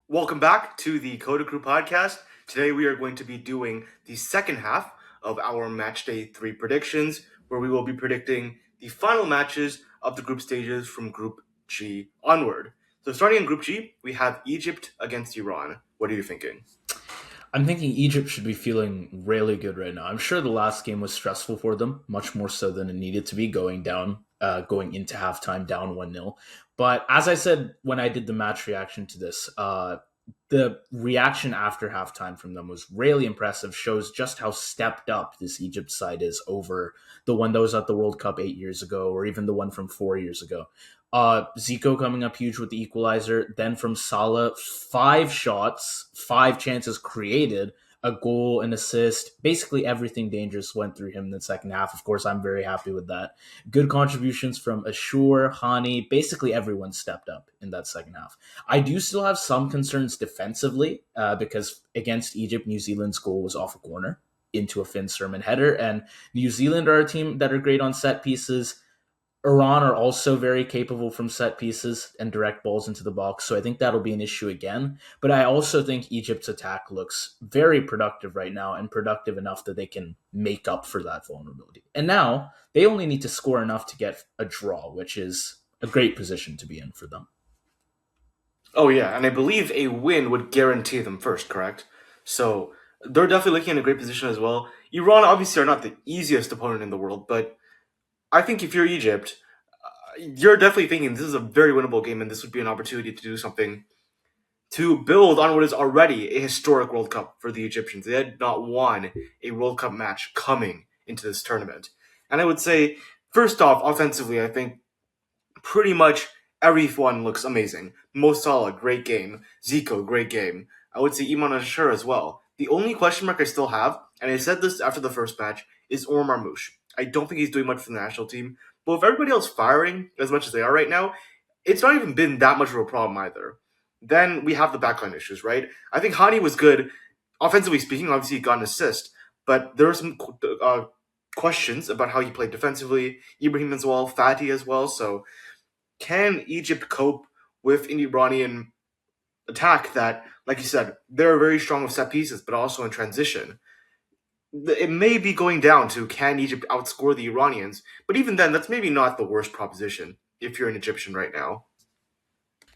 Welcome back to the CoDaKrew podcast. Today we are going to be doing the second half of our match day 3 predictions, where we will be predicting the final matches of the group stages from Group G onward. So starting in Group G, we have Egypt against Iran. What are you thinking? I'm thinking Egypt should be feeling really good right now. I'm sure the last game was stressful for them, much more so than it needed to be going into halftime down 1-0. But as I said when I did the match reaction to this, the reaction after halftime from them was really impressive, shows just how stepped up this Egypt side is over the one that was at the World Cup 8 years ago, or even the one from 4 years ago. Zico coming up huge with the equalizer. Then from Salah, 5 shots, 5 chances created, a goal, an assist. Basically everything dangerous went through him in the second half. Of course, I'm very happy with that. Good contributions from Ashur, Hani. Basically everyone stepped up in that second half. I do still have some concerns defensively because against Egypt, New Zealand's goal was off a corner into a Finn Sermon header. And New Zealand are a team that are great on set pieces. Iran are also very capable from set pieces and direct balls into the box, so I think that'll be an issue again. But I also think Egypt's attack looks very productive right now and productive enough that they can make up for that vulnerability. And now they only need to score enough to get a draw, which is a great position to be in for them. Oh yeah, and I believe a win would guarantee them first, correct? So they're definitely looking in a great position as well. Iran obviously are not the easiest opponent in the world, but I think if you're Egypt, you're definitely thinking this is a very winnable game, and this would be an opportunity to do something to build on what is already a historic World Cup for the Egyptians. They had not won a World Cup match coming into this tournament. And I would say, first off, offensively, I think pretty much everyone looks amazing. Mo Salah, great game. Zico, great game. I would say Iman Ashur as well. The only question mark I still have, and I said this after the first match, is Omar Marmoush. I don't think he's doing much for the national team. But with everybody else firing as much as they are right now, it's not even been that much of a problem either. Then we have the backline issues, right? I think Hani was good, offensively speaking. Obviously, he got an assist, but there are some questions about how he played defensively. Ibrahim as well, Fatih as well. So, can Egypt cope with an Iranian attack that, like you said, they're very strong with set pieces, but also in transition? It may be going down to can Egypt outscore the Iranians, but even then, that's maybe not the worst proposition if you're an Egyptian right now.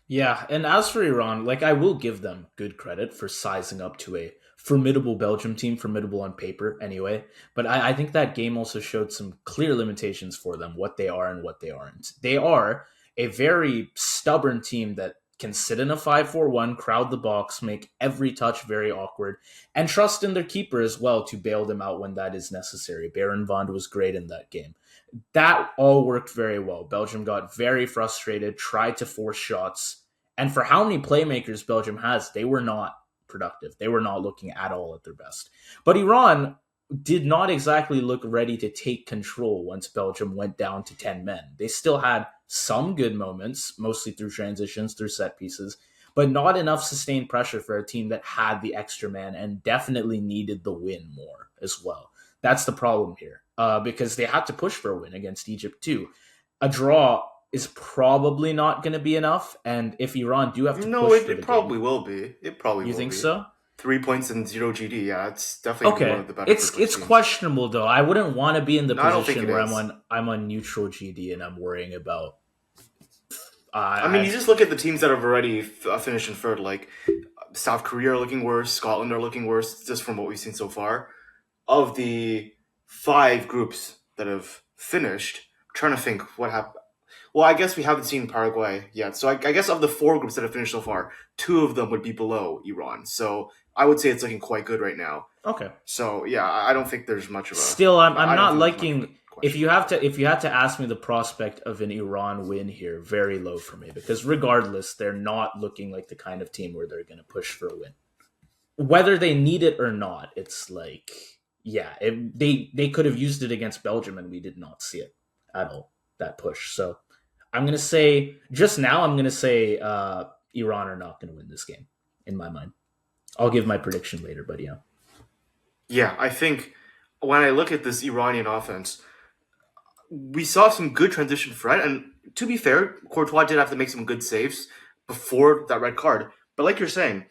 Yeah, and as for Iran, like I will give them good credit for sizing up to a formidable Belgium team, formidable on paper anyway. But I think that game also showed some clear limitations for them, what they are and what they aren't. They are a very stubborn team that can sit in a 5-4-1, crowd the box, make every touch very awkward, and trust in their keeper as well to bail them out when that is necessary. Baron Vond was great in that game. That all worked very well. Belgium got very frustrated, tried to force shots, and for how many playmakers Belgium has, they were not productive. They were not looking at all at their best. But Iran did not exactly look ready to take control once Belgium went down to 10 men. They still had some good moments, mostly through transitions, through set pieces, but not enough sustained pressure for a team that had the extra man and definitely needed the win more as well. That's the problem here because they had to push for a win against Egypt too. A draw is probably not going to be enough. And if Iran do have to No, push it, for it the probably game, will be. It probably you will think be. so? 3 points and zero GD. Yeah, it's definitely gonna be one Okay, of the better it's first teams. questionable though. I wouldn't want to be in the No, I don't think it position where is. I'm on neutral GD and I'm worrying about. I mean, I you just look at the teams that have already finished in third. Like South Korea are looking worse. Scotland are looking worse. Just from what we've seen so far. Of the 5 groups that have finished, I'm trying to think what happened. Well, I guess we haven't seen Paraguay yet. So I guess of the 4 groups that have finished so far, 2 of them would be below Iran. So I would say it's looking quite good right now. okay. So yeah, I don't think there's much of a. Still, I'm I don't not think there's much of a liking. question. If you had to ask me the prospect of an Iran win here, very low for me because regardless, they're not looking like the kind of team where they're going to push for a win. Whether they need it or not, it's like they could have used it against Belgium and we did not see it at all, that push. So I'm gonna say just now I'm gonna say Iran are not gonna win this game in my mind. I'll give my prediction later, but yeah. Yeah, I think when I look at this Iranian offense, we saw some good transition threat, and to be fair, Courtois did have to make some good saves before that red card. But like you're saying,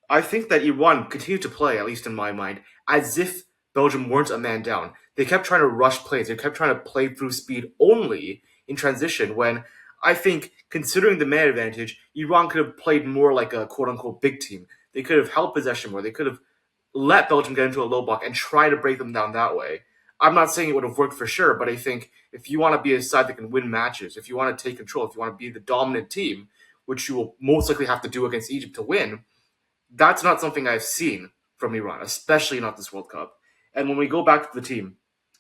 I think that Iran continued to play, at least in my mind, as if Belgium weren't a man down. They kept trying to rush plays. They kept trying to play through speed only in transition when I think, considering the man advantage, Iran could have played more like a quote unquote big team. They could have held possession more. They could have let Belgium get into a low block and try to break them down that way. I'm not saying it would have worked for sure, but I think if you want to be a side that can win matches, if you want to take control, if you want to be the dominant team, which you will most likely have to do against Egypt to win, that's not something I've seen from Iran, especially not this World Cup. And when we go back to the team,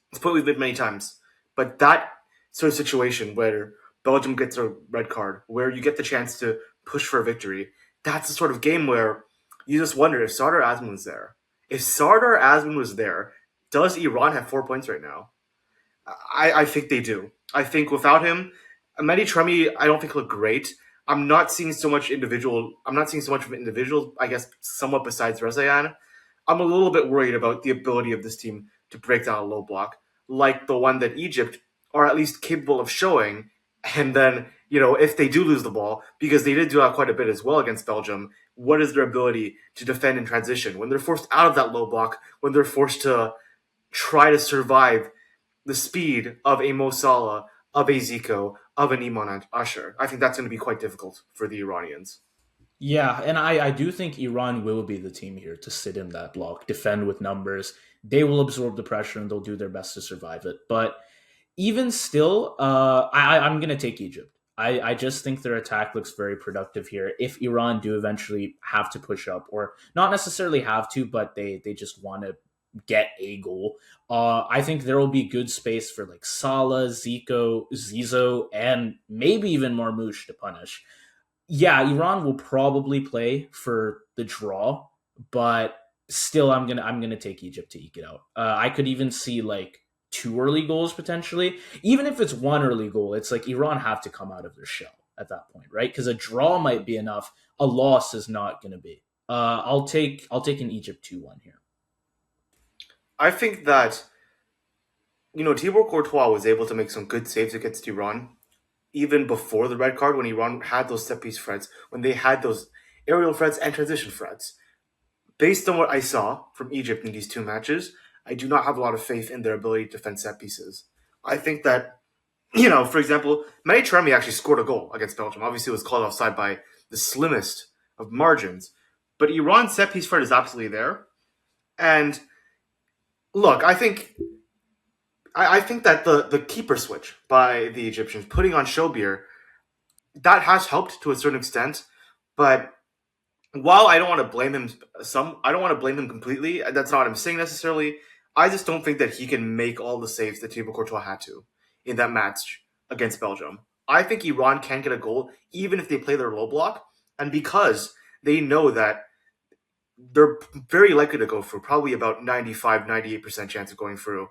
it's a point we've made many times, but that sort of situation where Belgium gets a red card, where you get the chance to push for a victory, that's the sort of game where you just wonder if Sardar Azmoun was there. If Sardar Azmoun was there, does Iran have 4 points right now? I think they do. I think without him, Mehdi Tremi, I don't think looked great. I'm not seeing so much individual. I'm not seeing so much of an individual. I guess somewhat besides Rezayan. I'm a little bit worried about the ability of this team to break down a low block, like the one that Egypt are at least capable of showing. And then, if they do lose the ball, because they did do that quite a bit as well against Belgium, what is their ability to defend in transition when they're forced out of that low block, when they're forced to try to survive the speed of a Mo Salah, of a Zico, of an Iman Asher. I think that's going to be quite difficult for the Iranians. Yeah, and I do think Iran will be the team here to sit in that block, defend with numbers. They will absorb the pressure and they'll do their best to survive it. But even still, I'm going to take Egypt. I just think their attack looks very productive here. If Iran do eventually have to push up, or not necessarily have to, but they just want to get a goal, I think there will be good space for like Salah, Zico, Zizo, and maybe even Marmoush to punish. Yeah, Iran will probably play for the draw, but still, I'm gonna take Egypt to eke it out. I could even see like two early goals potentially. Even if it's one early goal, it's like Iran have to come out of their shell at that point, right? Because a draw might be enough. A loss is not going to be. I'll take an Egypt 2-1 here. I think that, Thibaut Courtois was able to make some good saves against Iran, even before the red card, when Iran had those set piece threats, when they had those aerial threats and transition threats. Based on what I saw from Egypt in these two matches, I do not have a lot of faith in their ability to defend set pieces. I think that, for example, Mehdi Taremi actually scored a goal against Belgium. Obviously, it was called offside by the slimmest of margins. But Iran's set piece threat is absolutely there. And look, I think that the keeper switch by the Egyptians, putting on Shobir, that has helped to a certain extent. But while I don't want to blame him, I don't want to blame him completely. That's not what I'm saying necessarily. I just don't think that he can make all the saves that Thibaut Courtois had to in that match against Belgium. I think Iran can get a goal even if they play their low block, and because they know that they're very likely to go through, probably about 95, 98% chance of going through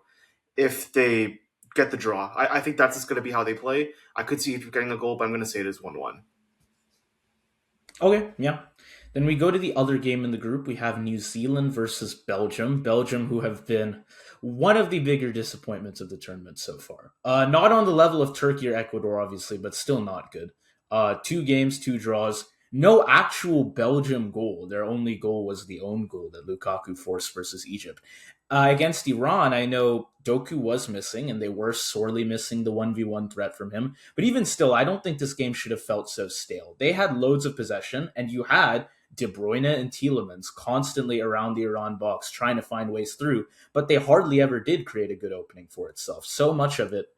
if they get the draw. I think that's just going to be how they play. I could see if you're getting a goal, but I'm going to say it is 1-1. Okay, yeah. Then we go to the other game in the group. We have New Zealand versus Belgium. Belgium, who have been one of the bigger disappointments of the tournament so far. Not on the level of Turkey or Ecuador, obviously, but still not good. Two games, two draws. No actual Belgium goal. Their only goal was the own goal that Lukaku forced versus Egypt. Against Iran, I know Doku was missing, and they were sorely missing the 1v1 threat from him. But even still, I don't think this game should have felt so stale. They had loads of possession, and you had De Bruyne and Tielemans constantly around the Iran box trying to find ways through, but they hardly ever did create a good opening for itself. So much of it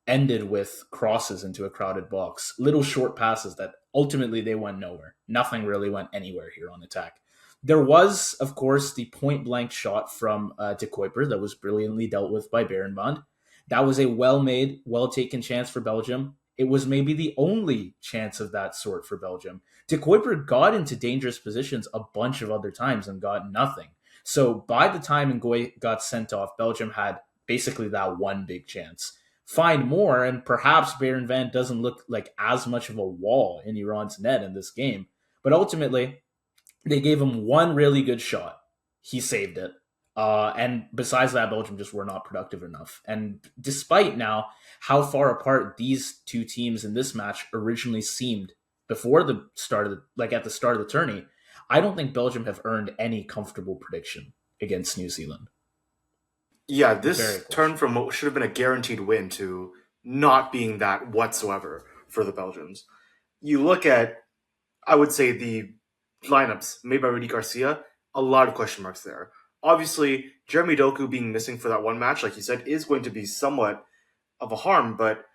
ended with crosses into a crowded box, little short passes that ultimately they went nowhere. Nothing really went anywhere here on attack. There was, of course, the point blank shot from De Kuiper that was brilliantly dealt with by Berenbond. That was a well made, well taken chance for Belgium. It was maybe the only chance of that sort for Belgium. De Kuiper got into dangerous positions a bunch of other times and got nothing. So by the time Ngoy got sent off, Belgium had basically that one big chance. Find more, and perhaps Baron Van doesn't look like as much of a wall in Iran's net in this game. But ultimately, they gave him one really good shot. He saved it. And besides that, Belgium just were not productive enough. And despite now how far apart these two teams in this match originally seemed before the start of at the start of the tourney, I don't think Belgium have earned any comfortable prediction against New Zealand. Yeah, Very this turned questionable. from what should have been a guaranteed win to not being that whatsoever for the Belgians. You look at, I would say, the lineups made by Rudy Garcia, a lot of question marks there. Obviously, Jeremy Doku being missing for that one match, like you said, is going to be somewhat of a harm, but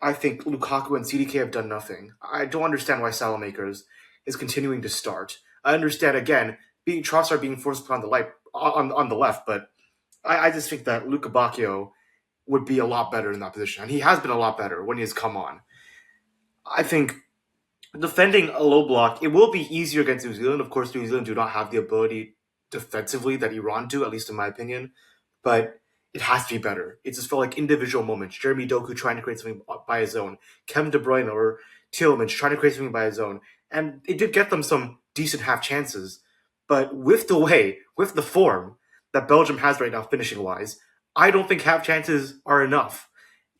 I think Lukaku and CDK have done nothing. I don't understand why Salamakers is continuing to start. I understand, again, being Trossard being forced to put on the light on the left, but I just think that Luca Bacchio would be a lot better in that position, and he has been a lot better when he has come on. I think defending a low block, it will be easier against New Zealand. Of course, New Zealand do not have the ability defensively that Iran do, at least in my opinion. But it has to be better. It just felt like individual moments. Jeremy Doku trying to create something by his own, Kevin De Bruyne or Tielemans trying to create something by his own, and it did get them some decent half chances. But with the form that Belgium has right now, finishing wise, I don't think half chances are enough.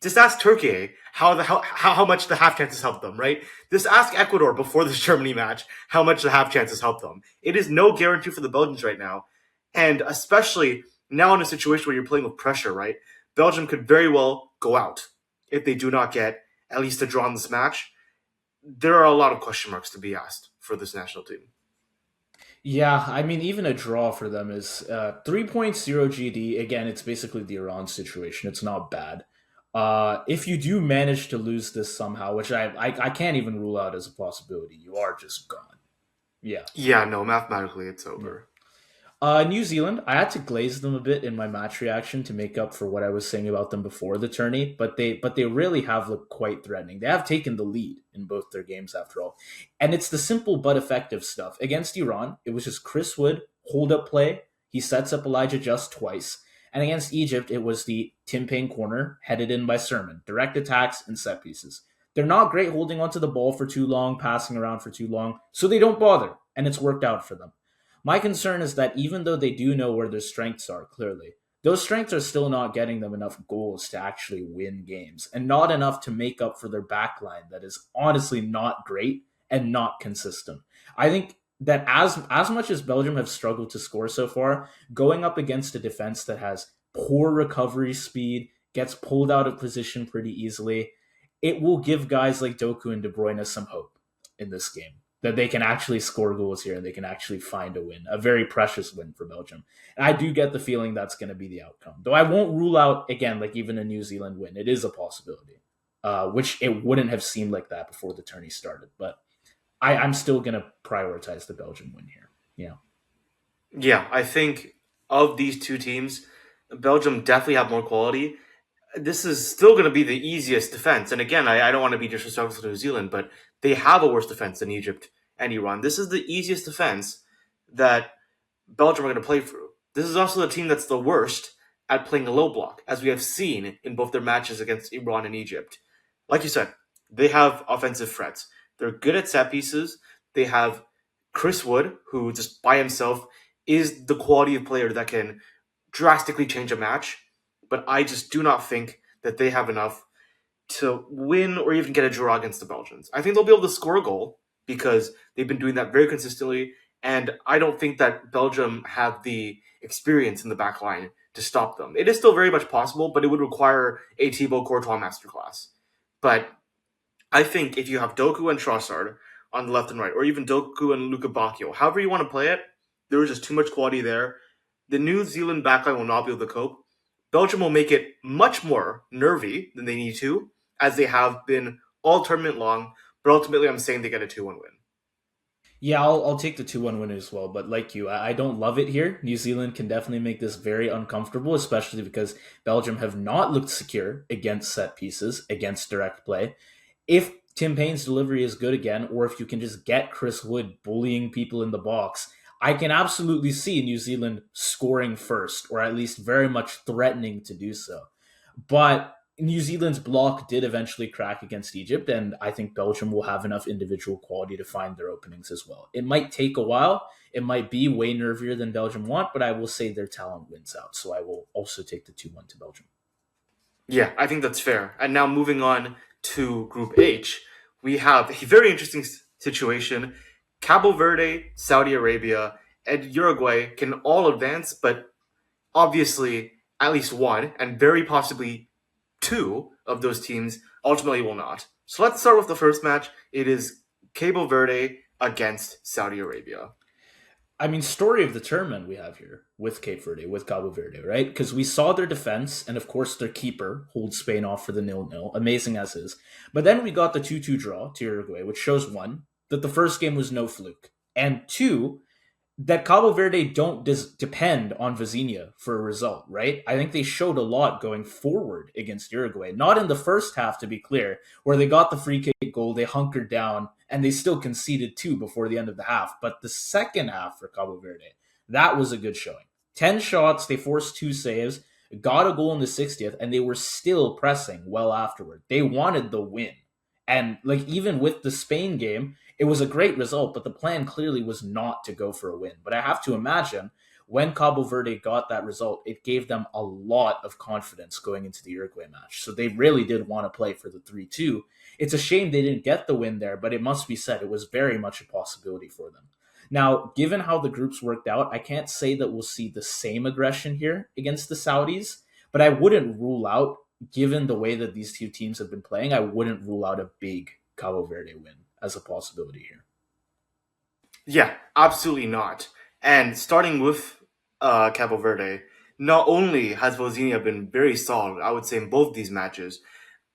Just ask Turkey how much the half chances helped them, right? Just ask Ecuador before this Germany match how much the half chances helped them. It is no guarantee for the Belgians right now, and especially now in a situation where you're playing with pressure, right? Belgium could very well go out if they do not get at least a draw in this match. There are a lot of question marks to be asked for this national team. Yeah, I mean, even a draw for them is 3.0 GD. Again, it's basically the Iran situation. It's not bad. If you do manage to lose this somehow, which I can't even rule out as a possibility, you are just gone. Yeah, Yeah, no, mathematically it's yeah. over. New Zealand, I had to glaze them a bit in my match reaction to make up for what I was saying about them before the tourney, but they really have looked quite threatening. They have taken the lead in both their games after all. And it's the simple but effective stuff. Against Iran, it was just Chris Wood, hold up play. He sets up Elijah Just twice. And against Egypt, it was the Tim Payne corner headed in by Sermon. Direct attacks and set pieces. They're not great holding onto the ball for too long, passing around for too long, so they don't bother, and it's worked out for them. My concern is that even though they do know where their strengths are, clearly, those strengths are still not getting them enough goals to actually win games, and not enough to make up for their backline that is honestly not great and not consistent. I think that as much as Belgium have struggled to score so far, going up against a defense that has poor recovery speed, gets pulled out of position pretty easily, it will give guys like Doku and De Bruyne some hope in this game that they can actually score goals here and they can actually find a win, a very precious win for Belgium. And I do get the feeling that's going to be the outcome. Though I won't rule out, again, like even a New Zealand win. It is a possibility, which it wouldn't have seemed like that before the tourney started. But I'm still going to prioritize the Belgium win here. Yeah. Yeah, I think of these two teams, Belgium definitely have more quality. This is still going to be the easiest defense. And again, I don't want to be disrespectful to New Zealand, but they have a worse defense than Egypt and Iran. This is the easiest defense that Belgium are going to play through. This is also the team that's the worst at playing a low block, as we have seen in both their matches against Iran and Egypt. Like you said, they have offensive threats. They're good at set pieces. They have Chris Wood, who just by himself is the quality of player that can drastically change a match. But I just do not think that they have enough to win or even get a draw against the Belgians. I think they'll be able to score a goal because they've been doing that very consistently. And I don't think that Belgium have the experience in the back line to stop them. It is still very much possible, but it would require a Thibaut Courtois masterclass. But I think if you have Doku and Trossard on the left and right, or even Doku and Luka Bacchio, however you want to play it, there is just too much quality there. The New Zealand backline will not be able to cope. Belgium will make it much more nervy than they need to, as they have been all tournament long. But ultimately, I'm saying they get a 2-1 win. Yeah, I'll take the 2-1 win as well. But like you, I don't love it here. New Zealand can definitely make this very uncomfortable, especially because Belgium have not looked secure against set pieces, against direct play. If Tim Payne's delivery is good again, or if you can just get Chris Wood bullying people in the box, I can absolutely see New Zealand scoring first, or at least very much threatening to do so. But New Zealand's block did eventually crack against Egypt, and I think Belgium will have enough individual quality to find their openings as well. It might take a while. It might be way nervier than Belgium want, but I will say their talent wins out. So I will also take the 2-1 to Belgium. Yeah, I think that's fair. And now moving on to Group H, we have a very interesting situation, Cabo Verde, Saudi Arabia, and Uruguay can all advance, but obviously at least one, and very possibly two of those teams ultimately will not. So let's start with the first match. It is Cabo Verde against Saudi Arabia. I mean, story of the tournament we have here with Cape Verde, with Cabo Verde, right? Because we saw their defense, and of course their keeper holds Spain off for the 0-0, amazing as is. But then we got the 2-2 draw to Uruguay, which shows one, that the first game was no fluke, and two, that Cabo Verde don't depend on Vizinha for a result, right? I think they showed a lot going forward against Uruguay. Not in the first half, to be clear, where they got the free kick goal, they hunkered down, and they still conceded two before the end of the half. But the second half for Cabo Verde, that was a good showing. 10 shots, they forced two saves, got a goal in the 60th, and they were still pressing well afterward. They wanted the win. And like even with the Spain game, it was a great result, but the plan clearly was not to go for a win. But I have to imagine when Cabo Verde got that result, it gave them a lot of confidence going into the Uruguay match. So they really did want to play for the 3-2. It's a shame they didn't get the win there, but it must be said it was very much a possibility for them. Now, given how the groups worked out, I can't say that we'll see the same aggression here against the Saudis, but I wouldn't rule out, given the way that these two teams have been playing, I wouldn't rule out a big Cabo Verde win as a possibility here. Yeah, absolutely not. And starting with Cabo Verde, not only has Vozinha been very solid, I would say in both these matches,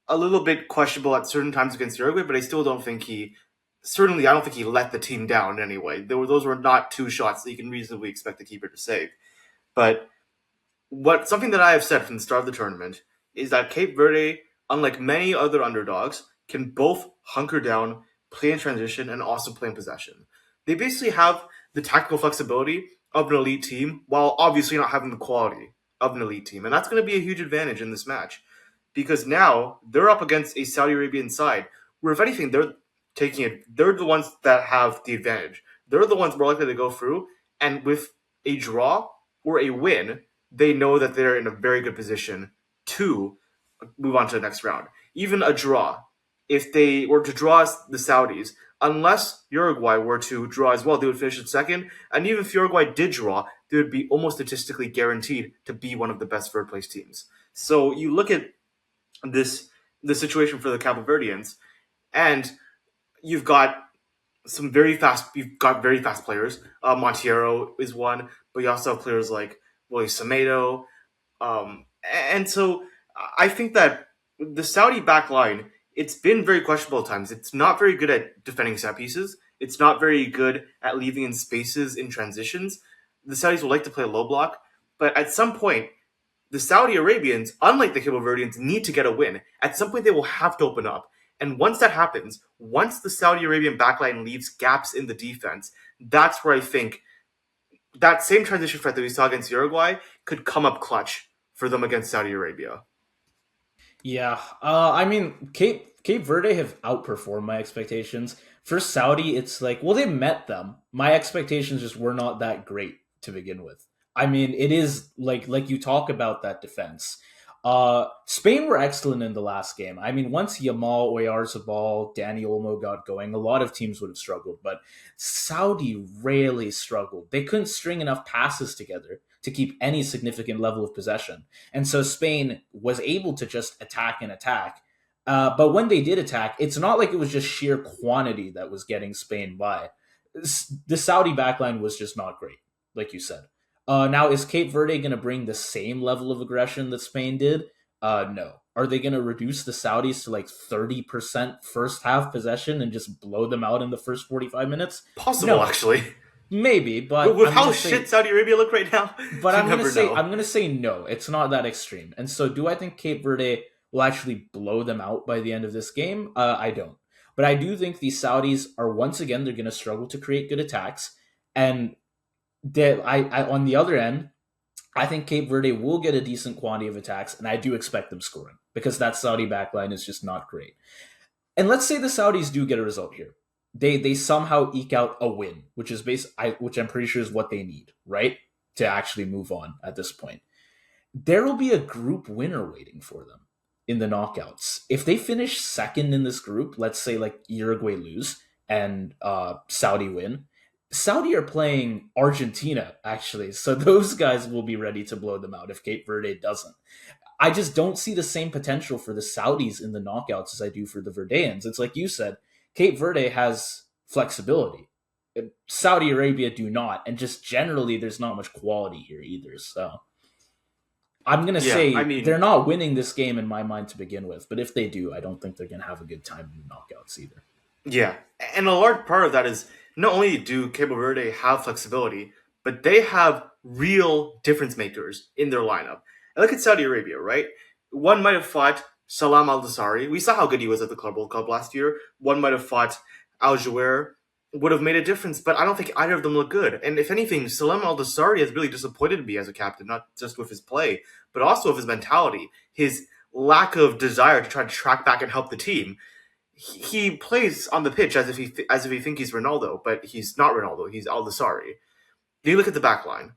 a little bit questionable at certain times against Uruguay, but I still don't think he. Certainly, I don't think he let the team down anyway. Those were not two shots that you can reasonably expect the keeper to save. But something that I have said from the start of the tournament is that Cape Verde, unlike many other underdogs, can both hunker down, play in transition, and also play in possession. They basically have the tactical flexibility of an elite team, while obviously not having the quality of an elite team, and that's going to be a huge advantage in this match because now they're up against a Saudi Arabian side where, if anything, they're taking it. They're the ones that have the advantage. They're the ones more likely to go through, and with a draw or a win, they know that they're in a very good position to move on to the next round. Even a draw, if they were to draw the Saudis, unless Uruguay were to draw as well, they would finish in second. And even if Uruguay did draw, they would be almost statistically guaranteed to be one of the best third place teams. So you look at this the situation for the Cabo Verdeans, and you've got you've got very fast players. Monteiro is one, but you also have players like Willie Semedo, and so I think that the Saudi back line, it's been very questionable at times. It's not very good at defending set pieces. It's not very good at leaving in spaces in transitions. The Saudis will like to play a low block, but at some point, the Saudi Arabians, unlike the Cabo Verdeans, need to get a win. At some point, they will have to open up. And once that happens, once the Saudi Arabian backline leaves gaps in the defense, that's where I think that same transition threat that we saw against Uruguay could come up clutch for them against Saudi Arabia. Yeah, I mean, Cape Verde have outperformed my expectations. For Saudi, it's like, well, they met them. My expectations just were not that great to begin with. I mean, it is like you talk about that defense. Spain were excellent in the last game. I mean, once Yamal, Oyarzabal, Dani Olmo got going, a lot of teams would have struggled, but Saudi really struggled. They couldn't string enough passes together to keep any significant level of possession. And so Spain was able to just attack and attack. But when they did attack, it's not like it was just sheer quantity that was getting Spain by. The Saudi backline was just not great, like you said. Now, is Cape Verde going to bring the same level of aggression that Spain did? No. Are they going to reduce the Saudis to like 30% first half possession and just blow them out in the first 45 minutes? Possible, No. actually. Maybe, but With I'm how gonna shit say, Saudi Arabia look right now, but you I'm gonna never say, know. I'm gonna say no. It's not that extreme. And so, do I think Cape Verde will actually blow them out by the end of this game? I don't. But I do think the Saudis are once again they're gonna struggle to create good attacks, and I on the other end, I think Cape Verde will get a decent quantity of attacks, and I do expect them scoring because that Saudi backline is just not great. And let's say the Saudis do get a result here. They somehow eke out a win, which is which I'm pretty sure is what they need, right? To actually move on at this point. There will be a group winner waiting for them in the knockouts. If they finish second in this group, let's say like Uruguay lose, and Saudi win. Saudi are playing Argentina, actually, so those guys will be ready to blow them out if Cape Verde doesn't. I just don't see the same potential for the Saudis in the knockouts as I do for the Verdeans. It's like you said, Cape Verde has flexibility. Saudi Arabia do not, and just generally, there's not much quality here either. So I'm gonna Yeah, I say they're mean, not winning this game in my mind to begin with. But if they do, I don't think they're gonna have a good time in the knockouts either. yeah, and a large part of that is not only do Cabo Verde have flexibility, but they have real difference makers in their lineup. And look at Saudi Arabia, right? One might have fought Salam Al Dasari. We saw how good he was at the Club World Cup last year. One might have fought Al Jouer. Would have made a difference, but I don't think either of them look good. And if anything, Salam Al Dasari has really disappointed me as a captain, not just with his play, but also with his mentality, his lack of desire to try to track back and help the team. He plays on the pitch as if he thinks he's Ronaldo, but he's not Ronaldo. He's Al Dasari. You look at the back line.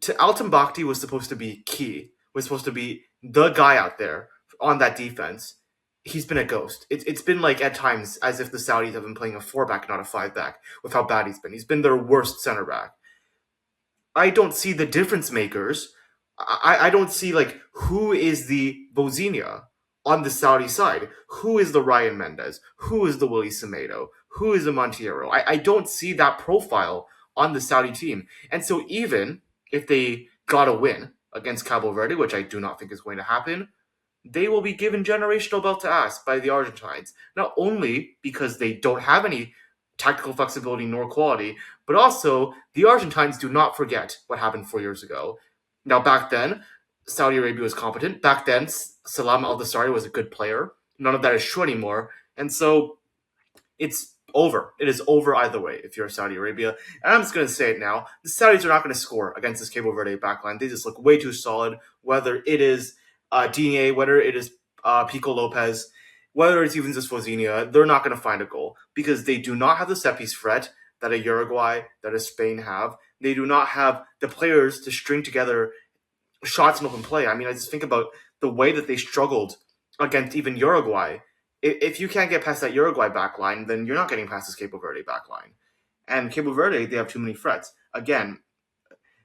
To Alton Bakhti was supposed to be key. Was supposed to be the guy out there on that defense. He's been a ghost. It's been like at times as if the Saudis have been playing a four back, not a five back, with how bad he's been. He's been their worst center back. I don't see the difference makers. I don't see like who is the Bozinia on the Saudi side. Who is the Ryan Mendez? Who is the Willie Semedo? Who is the Montiero? I don't see that profile on the Saudi team. And so even if they got a win against Cabo Verde, which I do not think is going to happen, they will be given generational belt to ass by the Argentines. Not only because they don't have any tactical flexibility nor quality, but also the Argentines do not forget what happened 4 years ago. Now, back then, Saudi Arabia was competent. Back then, Salam Al Dasari was a good player. None of that is true anymore. And so it's over. It is over either way if you're Saudi Arabia. And I'm just going to say it now. The Saudis are not going to score against this Cabo Verde backline. They just look way too solid, whether it is Digne, whether it is Pico Lopez, whether it's even just Fozinia. They're not going to find a goal because they do not have the set piece threat that a Uruguay, that a Spain have. They do not have the players to string together shots in open play. I mean, I just think about the way that they struggled against even Uruguay. If you can't get past that Uruguay backline, then you're not getting past this Cabo Verde backline. And Cabo Verde, they have too many threats. Again,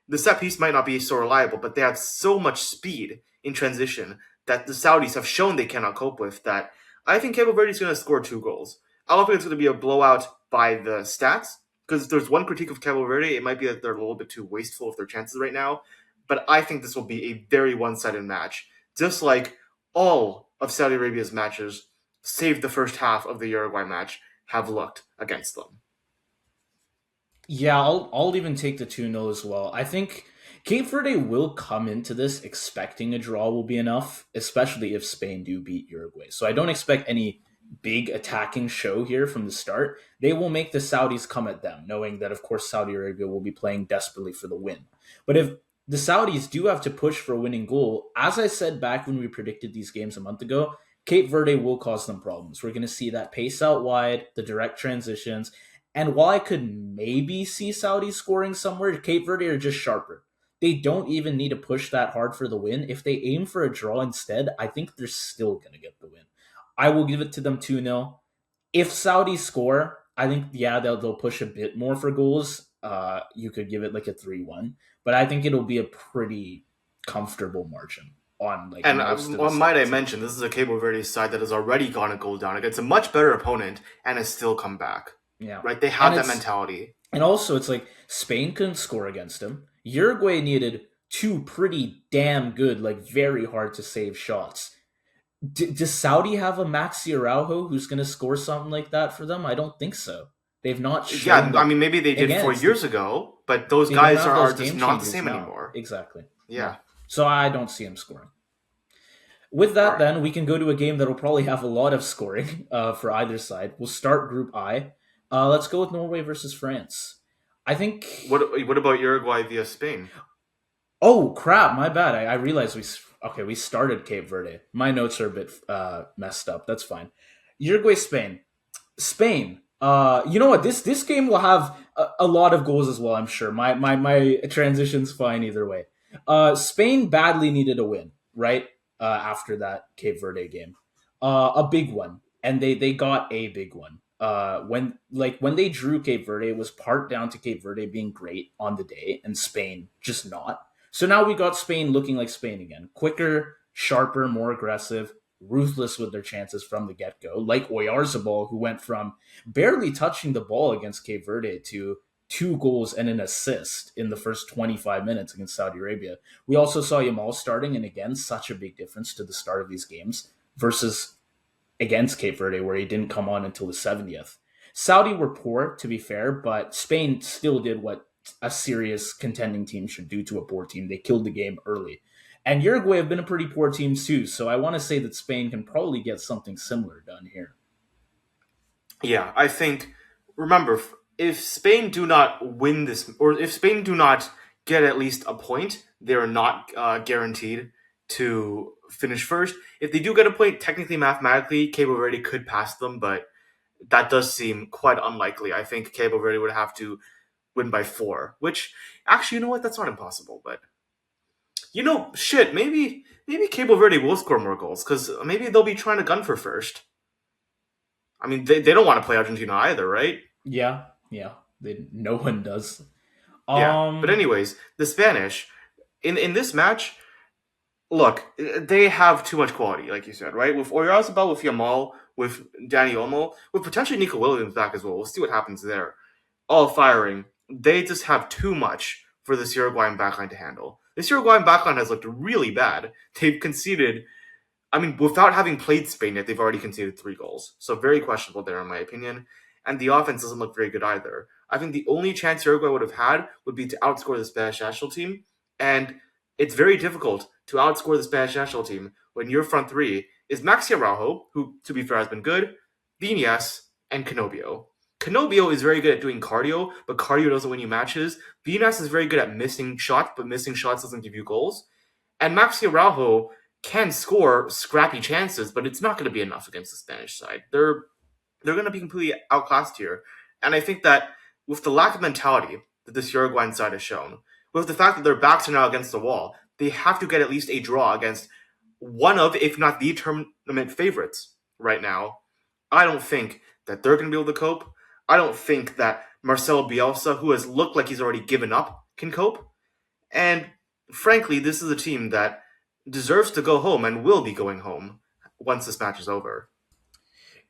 the set piece might not be so reliable, but they have so much speed in transition that the Saudis have shown they cannot cope with that I think Cabo Verde is going to score 2 goals. I don't think it's going to be a blowout by the stats, because if there's one critique of Cabo Verde, it might be that they're a little bit too wasteful of their chances right now. But I think this will be a very one-sided match, just like all of Saudi Arabia's matches, save the first half of the Uruguay match, have looked against them. Yeah, I'll even take the 2-0 as well. I think Cape Verde will come into this expecting a draw will be enough, especially if Spain do beat Uruguay. So I don't expect any big attacking show here from the start. They will make the Saudis come at them, knowing that, of course, Saudi Arabia will be playing desperately for the win. But if the Saudis do have to push for a winning goal, as I said back when we predicted these games a month ago, Cape Verde will cause them problems. We're going to see that pace out wide, the direct transitions, and while I could maybe see Saudi scoring somewhere, Cape Verde are just sharper. They don't even need to push that hard for the win. If they aim for a draw instead, I think they're still going to get the win. I will give it to them 2-0. If Saudi score, I think, yeah, they'll push a bit more for goals. You could give it like a 3-1. But I think it'll be a pretty comfortable margin on like And most of the might I stats. mention, this is a Cabo Verde side that has already gone a goal down against a much better opponent and has still come back. Yeah. Right? They And have that it's mentality. And also, it's like Spain couldn't score against him. Uruguay needed two pretty damn good, like very hard to save shots. Does Saudi have a Maxi Araujo who's going to score something like that for them? I don't think so. They've not Yeah, shown I that. mean, maybe they did Again, 4 years ago, but those they don't guys have are those just game not the changers same now. anymore. Exactly. Yeah. No. So I don't see him scoring. With All that, right. then, we can go to a game that will probably have a lot of scoring for either side. We'll start Group I. Let's go with Norway versus France. I think. What about Uruguay via Spain? Oh crap! My bad. I realized we started Cape Verde. My notes are a bit messed up. That's fine. Uruguay, Spain, Spain. You know what? This game will have a lot of goals as well. I'm sure. My transition's fine either way. Spain badly needed a win, right? After that Cape Verde game, a big one, and they got a big one. when they drew Cape Verde, it was part down to Cape Verde being great on the day and Spain just not. So now we got Spain looking like Spain again, quicker, sharper, more aggressive, ruthless with their chances from the get go, like Oyarzabal, who went from barely touching the ball against Cape Verde to 2 goals and an assist in the first 25 minutes against Saudi Arabia. We also saw Yamal starting, and again, such a big difference to the start of these games versus against Cape Verde, where he didn't come on until the 70th. Saudi were poor, to be fair, but Spain still did what a serious contending team should do to a poor team. They killed the game early. And Uruguay have been a pretty poor team too, so I want to say that Spain can probably get something similar done here. Yeah, I think. Remember, if Spain do not win this, or if Spain do not get at least a point, they are not guaranteed to finish first. If they do get a point, technically, mathematically, Cabo Verde could pass them, but that does seem quite unlikely. I think Cabo Verde would have to win by 4, which actually, you know what? That's not impossible, but shit, maybe Cabo Verde will score more goals because maybe they'll be trying to gun for first. I mean, they don't want to play Argentina either, right? Yeah, yeah. No one does. Yeah. But Um, anyways, the Spanish in this match, look, they have too much quality, like you said, right? With Oyarzabal, with Yamal, with Danny Olmo, with potentially Nico Williams back as well. We'll see what happens there. All firing. They just have too much for this Uruguayan backline to handle. This Uruguayan backline has looked really bad. They've conceded. I mean, without having played Spain yet, they've already conceded 3 goals. So very questionable there, in my opinion. And the offense doesn't look very good either. I think the only chance Uruguay would have had would be to outscore the Spanish national team. And it's very difficult to outscore the Spanish national team when your front three is Maxi Araujo, who, to be fair, has been good, Vinas, and Canobio. Canobio is very good at doing cardio, but cardio doesn't win you matches. Vinas is very good at missing shots, but missing shots doesn't give you goals. And Maxi Araujo can score scrappy chances, but it's not going to be enough against the Spanish side. They're going to be completely outclassed here, and I think that with the lack of mentality that this Uruguayan side has shown, with the fact that their backs are now against the wall, they have to get at least a draw against one of, if not the tournament favorites right now. I don't think that they're going to be able to cope. I don't think that Marcelo Bielsa, who has looked like he's already given up, can cope. And frankly, this is a team that deserves to go home and will be going home once this match is over.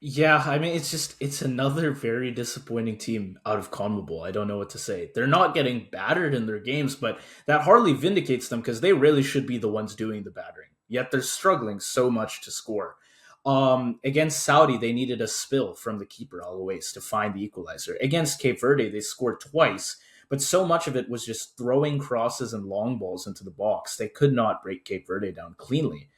yeah, I mean, it's another very disappointing team out of CONMEBOL. I don't know what to say. They're not getting battered in their games, but that hardly vindicates them because they really should be the ones doing the battering. Yet they're struggling so much to score. Against Saudi, they needed a spill from the keeper Alois to find the equalizer. Against Cape Verde, they scored twice, but so much of it was just throwing crosses and long balls into the box. They could not break Cape Verde down cleanly.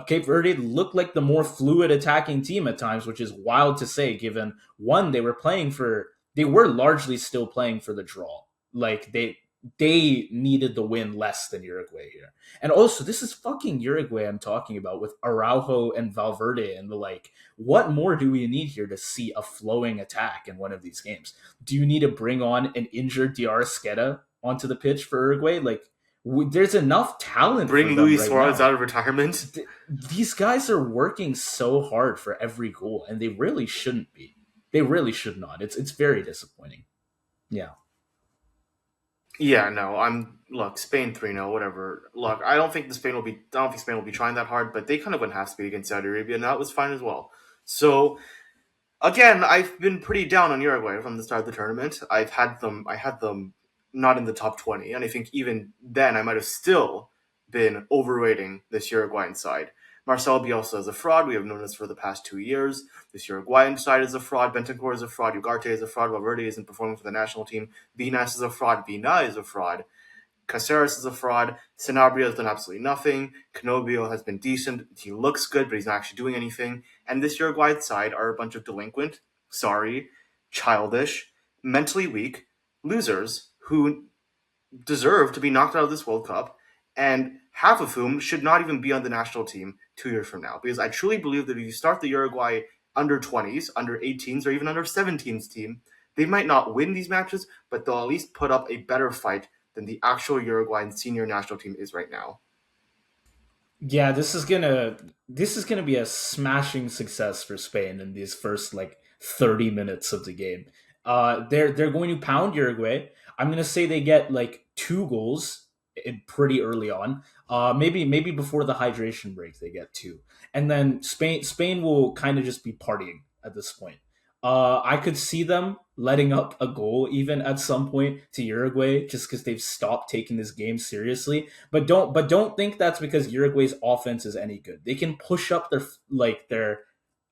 Cape Verde looked like the more fluid attacking team at times, which is wild to say given one, they were largely still playing for the draw. Like they needed the win less than Uruguay here. And also, this is fucking Uruguay I'm talking about with Araujo and Valverde and the like. What more do we need here to see a flowing attack in one of these games? Do you need to bring on an injured Diar Sketa onto the pitch for Uruguay? Like, there's enough talent for Bring them Luis right Suarez now. out of retirement. These guys are working so hard for every goal, and they really shouldn't be. They really should not. It's very disappointing. Yeah. Yeah, no, I'm look, Spain 3-0, whatever. Look, I don't think Spain will be trying that hard, but they kind of went half speed against Saudi Arabia, and that was fine as well. So again, I've been pretty down on Uruguay from the start of the tournament. I had them not in the top 20, and I think even then I might have still been overrating this Uruguayan side. Marcelo Bielsa is a fraud. We have known this for the past 2 years. This Uruguayan side is a fraud. Bentancur is a fraud. Ugarte is a fraud. Valverde isn't performing for the national team. Vinas is a fraud. Vina is a fraud. Caceres is a fraud. Sanabria has done absolutely nothing. Canobio has been decent. He looks good, but he's not actually doing anything. And this Uruguay side are a bunch of delinquent, sorry, childish, mentally weak losers who deserve to be knocked out of this World Cup, and half of whom should not even be on the national team 2 years from now. Because I truly believe that if you start the Uruguay under 20s, under 18s, or even under 17s team, they might not win these matches, but they'll at least put up a better fight than the actual Uruguayan senior national team is right now. Yeah, this is gonna be a smashing success for Spain in these first like 30 minutes of the game. They're going to pound Uruguay. I'm going to say they get like 2 goals pretty early on. Maybe before the hydration break they get 2, and then Spain will kind of just be partying at this point. I could see them letting up a goal even at some point to Uruguay just because they've stopped taking this game seriously. But don't think that's because Uruguay's offense is any good. They can push up their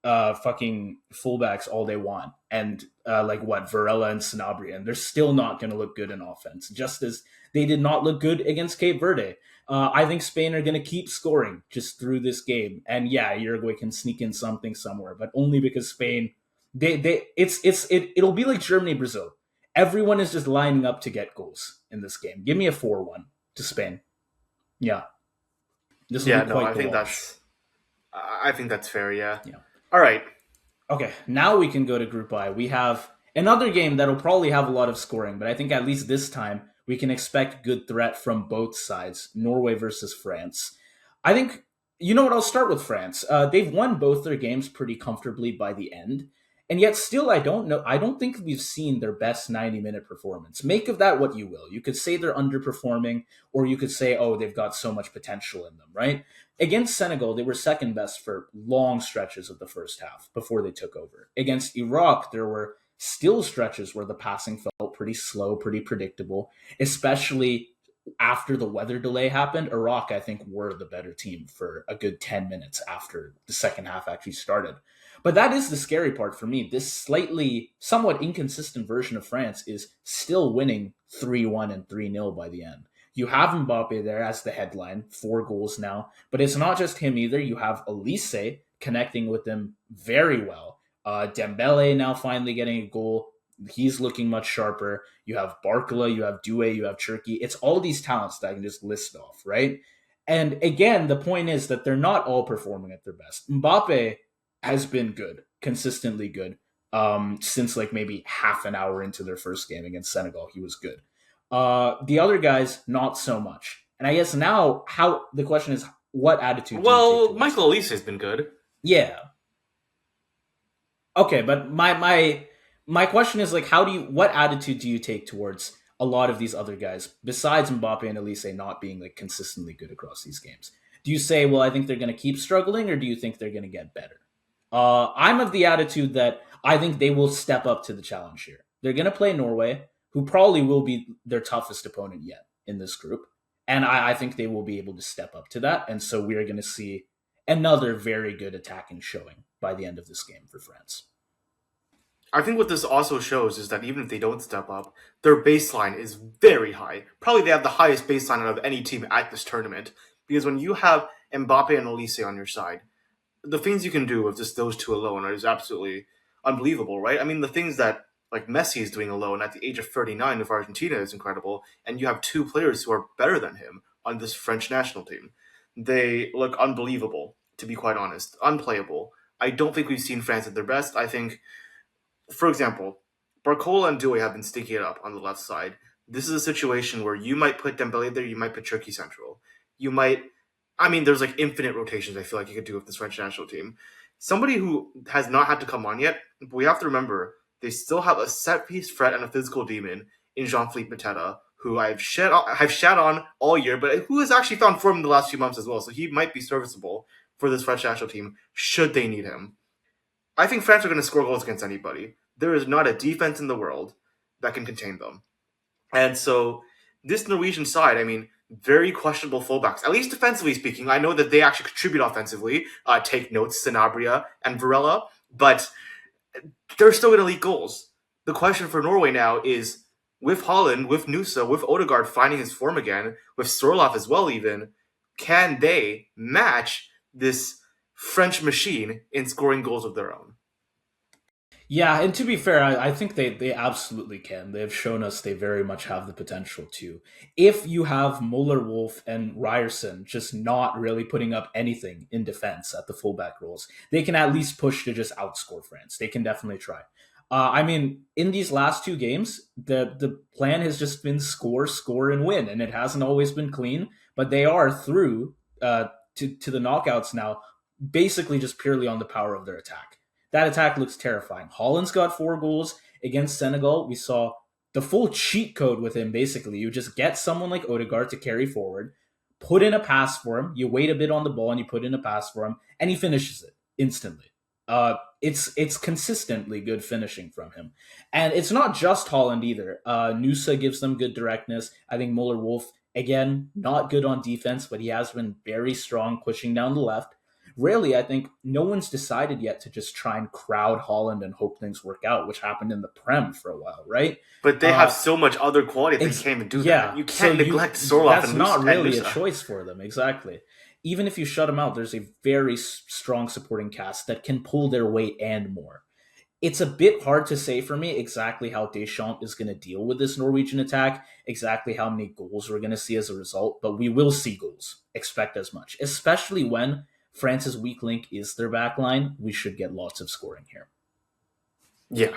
fucking fullbacks all they want, and like what Varela and Sanabria, and they're still not going to look good in offense. Just as they did not look good against Cape Verde. I think Spain are going to keep scoring just through this game, and yeah, Uruguay can sneak in something somewhere, but only because Spain, it'll be like Germany Brazil. Everyone is just lining up to get goals in this game. Give me a 4-1 to Spain. Yeah, this will Yeah, be no, quite the wash. I think that's fair. Yeah. Yeah. All right. Okay, now we can go to Group I. We have another game that'll probably have a lot of scoring, but I think at least this time we can expect good threat from both sides. Norway versus France. I think, you know what, I'll start with France. They've won both their games pretty comfortably by the end, and yet still I don't know. I don't think we've seen their best 90-minute performance. Make of that what you will. You could say they're underperforming, or you could say, oh, they've got so much potential in them, right? Against Senegal, they were second best for long stretches of the first half before they took over. Against Iraq, there were still stretches where the passing felt pretty slow, pretty predictable, especially after the weather delay happened. Iraq, I think, were the better team for a good 10 minutes after the second half actually started. But that is the scary part for me. This slightly, somewhat inconsistent version of France is still winning 3-1 and 3-0 by the end. You have Mbappe there as the headline, 4 goals now. But it's not just him either. You have Elise connecting with them very well. Dembele now finally getting a goal. He's looking much sharper. You have Barcola, you have Doué, you have Cherki. It's all these talents that I can just list off, right? And again, the point is that they're not all performing at their best. Mbappe has been good, consistently good, since like maybe half an hour into their first game against Senegal. He was good. The other guys, not so much. And I guess now, how the question is, what attitude do you take Well, towards Michael them? Elise has been good. Yeah, okay, but my question is like, what attitude do you take towards a lot of these other guys besides Mbappe and Elise not being like consistently good across these games? Do you say, well, I think they're going to keep struggling, or do you think they're going to get better? I'm of the attitude that I think they will step up to the challenge here. They're going to play Norway, who probably will be their toughest opponent yet in this group, and I think they will be able to step up to that, and so we are going to see another very good attacking showing by the end of this game for France. I think what this also shows is that even if they don't step up, their baseline is very high. Probably they have the highest baseline out of any team at this tournament. Because when you have Mbappe and Elise on your side, the things you can do with just those two alone is absolutely unbelievable, right? I mean, the things that like Messi is doing alone at the age of 39 with Argentina is incredible, and you have two players who are better than him on this French national team. They look unbelievable, to be quite honest, unplayable. I don't think we've seen France at their best. I think, for example, Barcola and Doué have been sticking it up on the left side. This is a situation where you might put Dembele there, you might put Turkey central. You might, I mean, there's like infinite rotations I feel like you could do with this French national team. Somebody who has not had to come on yet, but we have to remember they still have a set piece threat and a physical demon in Jean-Philippe Mateta, who I've shat on all year, but who has actually found form in the last few months as well. So he might be serviceable for this French national team should they need him. I think France are going to score goals against anybody. There is not a defense in the world that can contain them. And so this Norwegian side, I mean, very questionable fullbacks, at least defensively speaking. I know that they actually contribute offensively. Take notes, Sanabria and Varela, but they're still going to leak goals. The question for Norway now is with Holland, with Nusa, with Odegaard finding his form again, with Sorloth as well, even, can they match this French machine in scoring goals of their own? Yeah, and to be fair, I think they absolutely can. They have shown us they very much have the potential to. If you have Muller, Wolf, and Ryerson just not really putting up anything in defense at the fullback roles, they can at least push to just outscore France. They can definitely try. I mean, in these last 2 games, the plan has just been score, score, and win, and it hasn't always been clean. But they are through to the knockouts now, basically just purely on the power of their attack. That attack looks terrifying. Holland's got 4 goals against Senegal. We saw the full cheat code with him, basically. You just get someone like Odegaard to carry forward, put in a pass for him, you wait a bit on the ball and you put in a pass for him, and he finishes it instantly. It's consistently good finishing from him. And it's not just Holland either. Nusa gives them good directness. I think Muller Wolf, again, not good on defense, but he has been very strong pushing down the left. Really, I think no one's decided yet to just try and crowd Holland and hope things work out, which happened in the Prem for a while, right? But they have so much other quality that they can't even do that. You can't neglect Sorloth that's and not really Nusa. a choice for them, exactly. Even if you shut them out, there's a very strong supporting cast that can pull their weight and more. It's a bit hard to say for me exactly how Deschamps is going to deal with this Norwegian attack, exactly how many goals we're going to see as a result, but we will see goals. Expect as much, especially when France's weak link is their back line. We should get lots of scoring here. Yeah.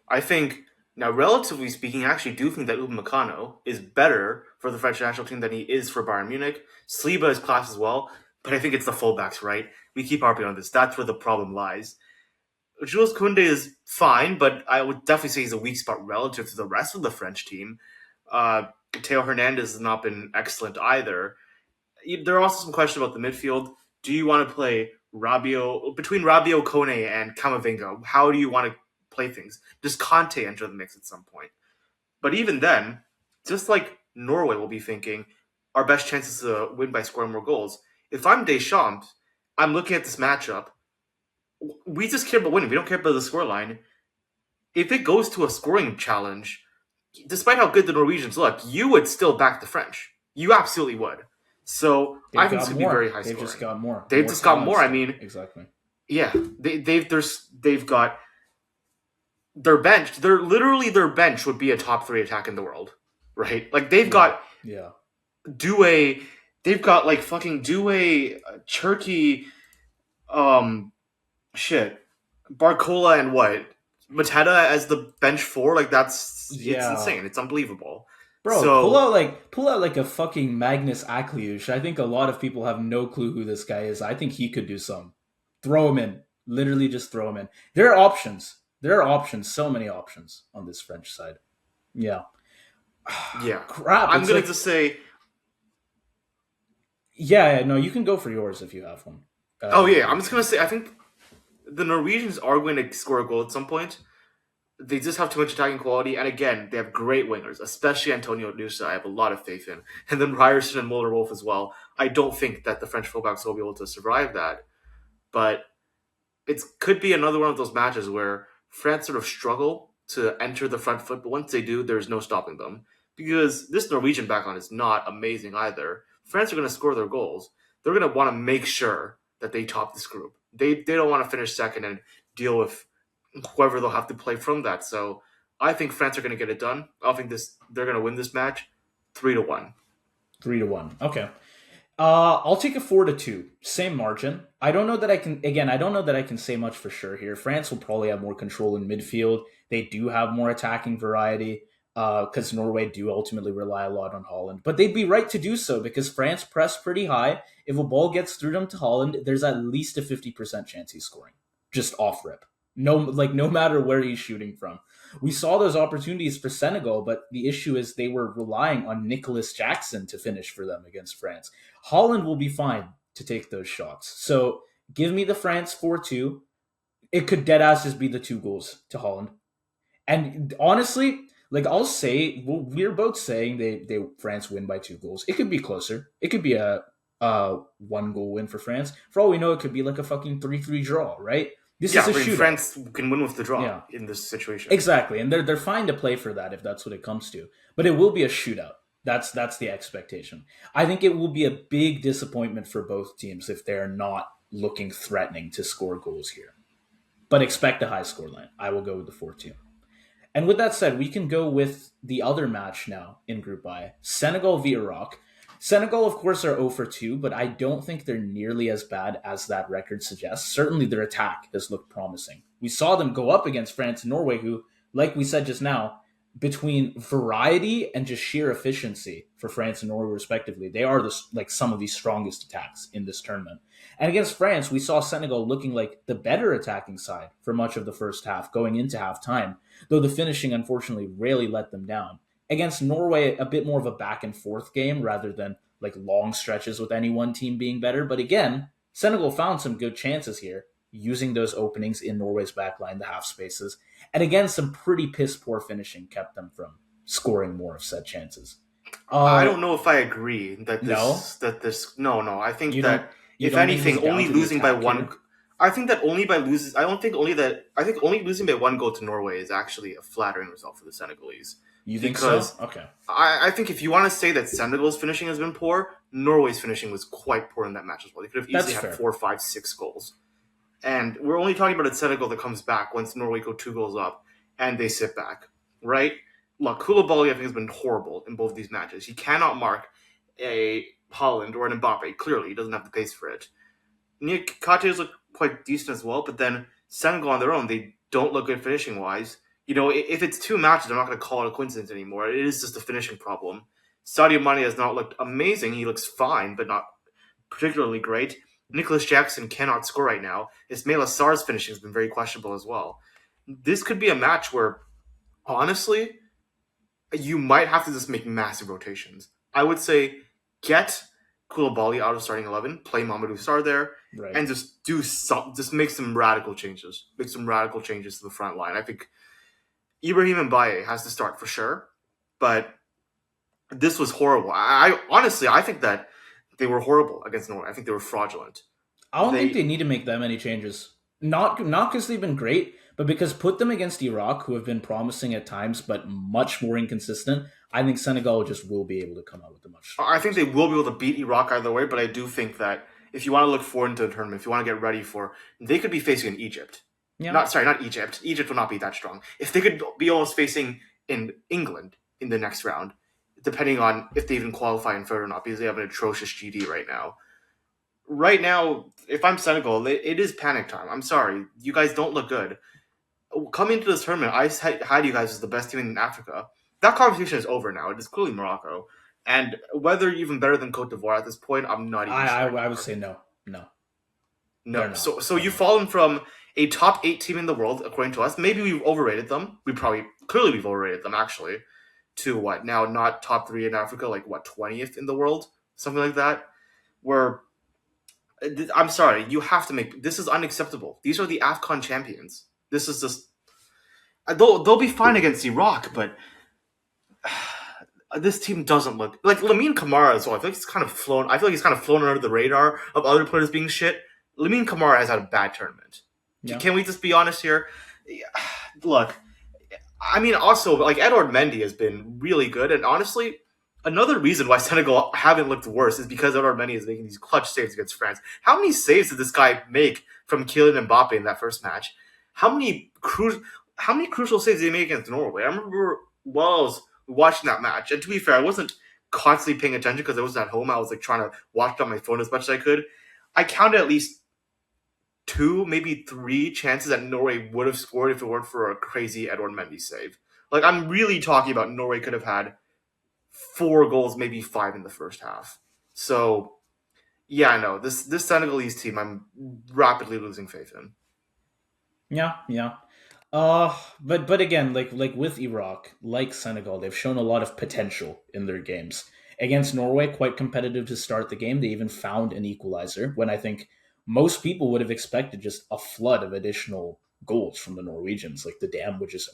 I think, now relatively speaking, I actually do think that Upamecano is better for the French national team than he is for Bayern Munich. Saliba is class as well, but I think it's the fullbacks, right? We keep harping on this. That's where the problem lies. Jules Koundé is fine, but I would definitely say he's a weak spot relative to the rest of the French team. Theo Hernandez has not been excellent either. There are also some questions about the midfield. Do you want to play between Rabiot, Kone, and Camavinga? How do you want to play things? Does Conte enter the mix at some point? But even then, just like Norway will be thinking, our best chances to win by scoring more goals. If I'm Deschamps, I'm looking at this matchup. We just care about winning. We don't care about the scoreline. If it goes to a scoring challenge, despite how good the Norwegians look, you would still back the French. You absolutely would. So I think it's going to be very high scoring. They've just got more. They've just got more. I mean, exactly. Yeah, they've got their bench. Their bench would be a top 3 attack in the world, right? Like they've got Doué. They've got like fucking Doué, Cherky, Barcola and what? Mateta as the bench 4. Like it's insane. It's unbelievable. Bro, pull out like a fucking Magnus Akliush. I think a lot of people have no clue who this guy is. I think he could do some. Throw him in. Literally just throw him in. There are options. So many options on this French side. Yeah. Yeah. Crap. I'm going to say... Yeah, no, you can go for yours if you have one. I'm just going to say, I think the Norwegians are going to score a goal at some point. They just have too much attacking quality, and again, they have great wingers, especially Antonio Nusa. I have a lot of faith in, and then Ryerson and Muller Wolf as well. I don't think that the French fullbacks will be able to survive that, but it could be another one of those matches where France sort of struggle to enter the front foot, but once they do, there's no stopping them because this Norwegian backline is not amazing either. France are going to score their goals. They're going to want to make sure that they top this group. They don't want to finish second and deal with whoever they'll have to play from that. So I think France are going to get it done. I think they're going to win this match 3-1. 3-1. Okay. I'll take a 4-2. Same margin. I don't know that I can say much for sure here. France will probably have more control in midfield. They do have more attacking variety because Norway do ultimately rely a lot on Holland. But they'd be right to do so because France press pretty high. If a ball gets through them to Holland, there's at least a 50% chance he's scoring. Just off rip. No matter where he's shooting from. We saw those opportunities for Senegal, but the issue is they were relying on Nicholas Jackson to finish for them against France. Holland will be fine to take those shots. So give me the France 4-2. It could deadass just be the 2 goals to Holland. And honestly, I'll say, we're both saying they France win by 2 goals. It could be closer. It could be a 1-goal win for France. For all we know, it could be like a fucking 3-3 draw, right? This is a shootout. France can win with the draw in this situation. Exactly, and they're fine to play for that if that's what it comes to. But it will be a shootout. That's the expectation. I think it will be a big disappointment for both teams if they're not looking threatening to score goals here. But expect a high score line. I will go with the 4-2. And with that said, we can go with the other match now in Group I. Senegal v Iraq. Senegal, of course, are 0-2, but I don't think they're nearly as bad as that record suggests. Certainly their attack has looked promising. We saw them go up against France and Norway, who, like we said just now, between variety and just sheer efficiency for France and Norway, respectively, they are like some of the strongest attacks in this tournament. And against France, we saw Senegal looking like the better attacking side for much of the first half, going into halftime, though the finishing unfortunately rarely let them down. Against Norway, a bit more of a back and forth game rather than like long stretches with any one team being better. But again, Senegal found some good chances here, using those openings in Norway's backline, the half spaces, and again, some pretty piss poor finishing kept them from scoring more of said chances. I Uh don't know if I agree that no, this no, I think you don't. that You if don't think it was anything, down only to the losing by attack one. here? I think that only by losing. I don't think only that. I think only losing by one goal to Norway is actually a flattering result for the Senegalese, You think so? because Okay, I think if you want to say that Senegal's finishing has been poor, Norway's finishing was quite poor in that match as well. They could have that's easily had fair. 4, 5, 6 goals. And we're only talking about a Senegal that comes back once Norway go 2 goals up and they sit back, right? Look, Koulibaly, I think, has been horrible in both these matches. He cannot mark a Holland or an Mbappe. Clearly, he doesn't have the pace for it. Nick Kate's look quite decent as well, but then Senegal on their own, they don't look good finishing wise. If it's 2 matches, I'm not going to call it a coincidence anymore. It is just a finishing problem. Sadio Mane has not looked amazing. He looks fine, but not particularly great. Nicholas Jackson cannot score right now. Ismail Assar's finishing has been very questionable as well. This could be a match where, honestly, you might have to just make massive rotations. I would say get Koulibaly out of starting 11, play Mamadou Sarr there, Right. and just make some radical changes. Make some radical changes to the front line. I think Ibrahim Mbaye has to start for sure, but this was horrible. I honestly, I think that they were horrible against Norway. I think they were fraudulent. I don't think They they need to make that many changes. Not because they've been great, but because put them against Iraq, who have been promising at times but much more inconsistent. I think Senegal just will be able to come out with a much I stronger think they result. will be able to beat Iraq either way, but I do think that if you want to look forward into the tournament, if you want to get ready for, they could be facing in Egypt. Yeah, Not Egypt. Egypt will not be that strong. If they could be almost facing in England in the next round, depending on if they even qualify in third or not, because they have an atrocious GD right now. Right now, if I'm Senegal, it is panic time. I'm sorry, you guys don't look good. Coming into this tournament, I had you guys as the best team in Africa. That conversation is over now. It is clearly Morocco, and whether you're even better than Cote d'Ivoire at this point, I'm not even sure I would anymore. say no, no, they're No, not. so They're you've not. fallen from a top 8 team in the world, according to us. Maybe we've overrated them. We've overrated them actually. To what now? Not top 3 in Africa, like what 20th in the world, something like that. Where I'm sorry, you have to make this is unacceptable. These are the Afcon champions. This is just they'll be fine against Iraq, but this team doesn't look like Lamine Kamara as well. I feel like he's kind of flown. I feel like he's kind of flown under the radar of other players being shit. Lamine Kamara has had a bad tournament. Yeah, Can we just be honest here? Look, I mean, also like Edouard Mendy has been really good, and honestly, another reason why Senegal haven't looked worse is because Edouard Mendy is making these clutch saves against France. How many saves did this guy make from Kylian Mbappe in that first match? How many cru- how many crucial saves did he make against Norway? I remember while I was watching that match, and to be fair, I wasn't constantly paying attention because I was at home. I was like trying to watch it on my phone as much as I could. I counted at least 2, maybe 3 chances that Norway would have scored if it weren't for a crazy Edouard Mendy save. Like I'm really talking about Norway could have had 4 goals, maybe 5 in the first half. So yeah, I know this Senegalese team. I'm rapidly losing faith in. yeah, yeah. But again, like with Iraq, like Senegal, they've shown a lot of potential in their games. Against Norway, quite competitive to start the game. They even found an equalizer when I think most people would have expected just a flood of additional goals from the Norwegians. Like the dam would just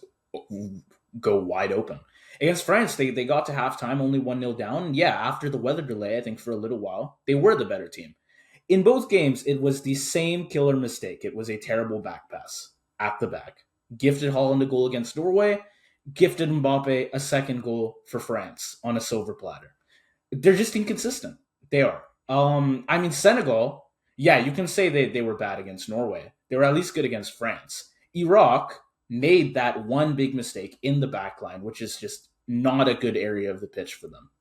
go wide open. Against France, they got to halftime only 1-0 down. Yeah, after the weather delay, I think for a little while, they were the better team. In both games, it was the same killer mistake. It was a terrible back pass at the back. Gifted Holland a goal against Norway, gifted Mbappe a second goal for France on a silver platter. They're just inconsistent. They are. I mean, Senegal, yeah, you can say they were bad against Norway. They were at least good against France. Iraq made that one big mistake in the back line, which is just not a good area of the pitch for them.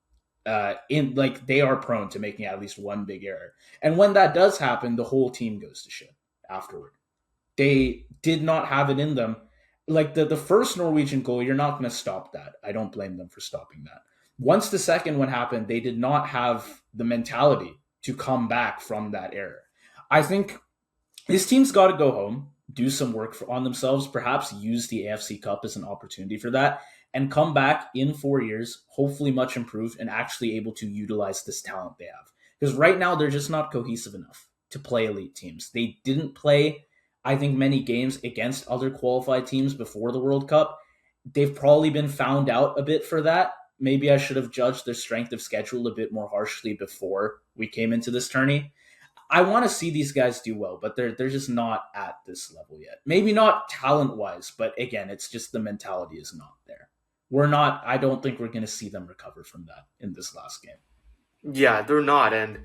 In like they are prone to making at least one big error. And when that does happen, the whole team goes to shit afterward. They did not have it in them. like the first Norwegian goal, you're not going to stop that. I don't blame them for stopping that. Once the second one happened, they did not have the mentality to come back from that error. I think this team's got to go home, do some work on themselves, perhaps use the AFC Cup as an opportunity for that, and come back in 4 years, hopefully much improved and actually able to utilize this talent they have. Because right now, they're just not cohesive enough to play elite teams. They didn't play, I think, many games against other qualified teams before the World Cup. They've probably been found out a bit for that. Maybe I should have judged their strength of schedule a bit more harshly before we came into this tourney. I want to see these guys do well, but they're just not at this level yet. Maybe not talent wise, but again, it's just the mentality is not there. We're not. I don't think we're going to see them recover from that in this last game. Yeah, they're not, and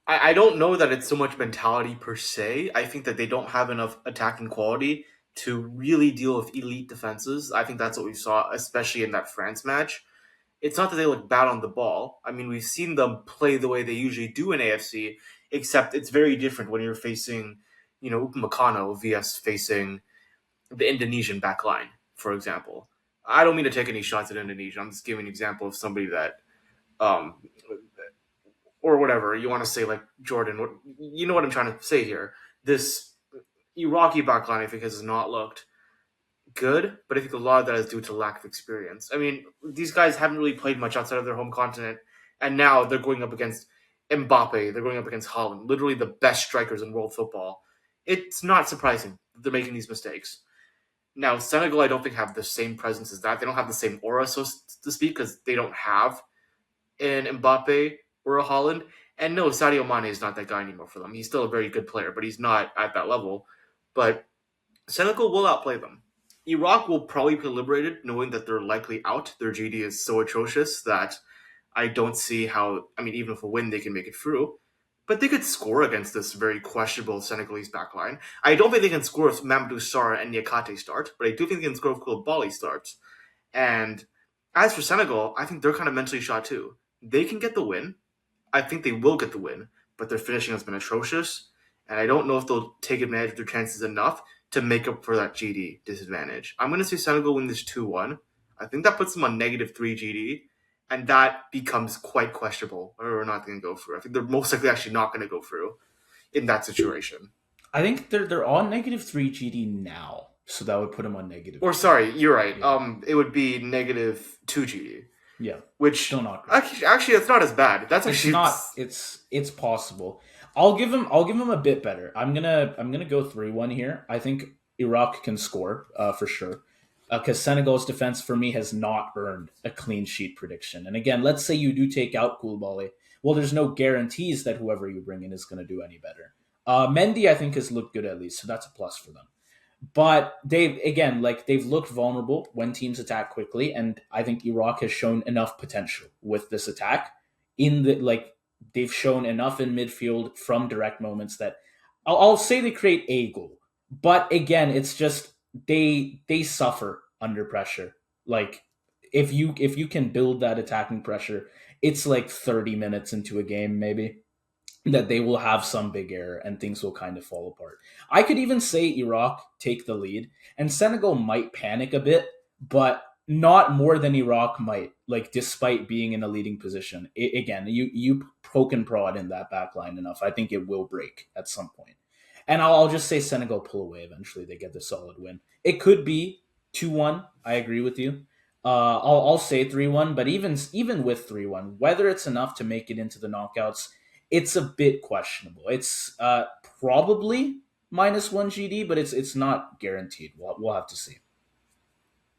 I don't know that it's so much mentality per se. I think that they don't have enough attacking quality to really deal with elite defenses. I think that's what we saw, especially in that France match. It's not that they look bad on the ball. I mean, we've seen them play the way they usually do in AFC, except it's very different when you're facing, Upamecano vs facing the Indonesian back line, for example. I don't mean to take any shots at Indonesia. I'm just giving an example of somebody that, um, or whatever you want to say, like Jordan. You know what I'm trying to say here. This Iraqi back line, I think, has not looked good, but I think a lot of that is due to lack of experience. I mean, these guys haven't really played much outside of their home continent, and now they're going up against Mbappe, they're going up against Holland, literally the best strikers in world football. It's not surprising that they're making these mistakes. Now, Senegal, I don't think have the same presence as that. They don't have the same aura, so to speak, because they don't have an Mbappe or a Holland. And no, Sadio Mane is not that guy anymore for them. He's still a very good player, but he's not at that level. But Senegal will outplay them. Iraq will probably be liberated, knowing that they're likely out. Their GD is so atrocious that I don't see how. I mean, even if a win, they can make it through. But they could score against this very questionable Senegalese backline. I don't think they can score if Mamadou Sarr and Niakate start, but I do think they can score if Koulibaly starts. And as for Senegal, I think they're kind of mentally shot too. They can get the win. I think they will get the win, but their finishing has been atrocious. And I don't know if they'll take advantage of their chances enough to make up for that GD disadvantage. I'm going to say Senegal win this 2-1. I think that puts them on -3 GD, and that becomes quite questionable whether or not they can go through. I think they're most likely actually not going to go through in that situation. I think they're on -3 GD now, so that would put them on negative. Or sorry, you're right. Yeah. It would be -2 GD, Yeah, which still not great. actually that's not as bad. That's It's actually not. It's possible. I'll give him a bit better. I'm gonna go 3-1 here. I think Iraq can score for sure. Because Senegal's defense for me has not earned a clean sheet prediction. And again, let's say you do take out Koulibaly. Well, there's no guarantees that whoever you bring in is going to do any better. Mendy, I think, has looked good at least, so that's a plus for them. But they've looked vulnerable when teams attack quickly, and I think Iraq has shown enough potential with this attack. They've shown enough in midfield from direct moments that I'll say they create a goal. But again, it's just they suffer under pressure. Like if you can build that attacking pressure, it's like 30 minutes into a game maybe that they will have some big error and things will kind of fall apart. I could even say Iraq take the lead and Senegal might panic a bit, but not more than Iraq might, like despite being in a leading position. Again, you poke and prod in that back line enough. I think it will break at some point. And I'll just say Senegal pull away eventually. They get the solid win. It could be 2-1. I agree with you. I'll say 3-1, but even with 3-1, whether it's enough to make it into the knockouts, it's a bit questionable. It's probably -1 GD, but it's not guaranteed. We'll have to see.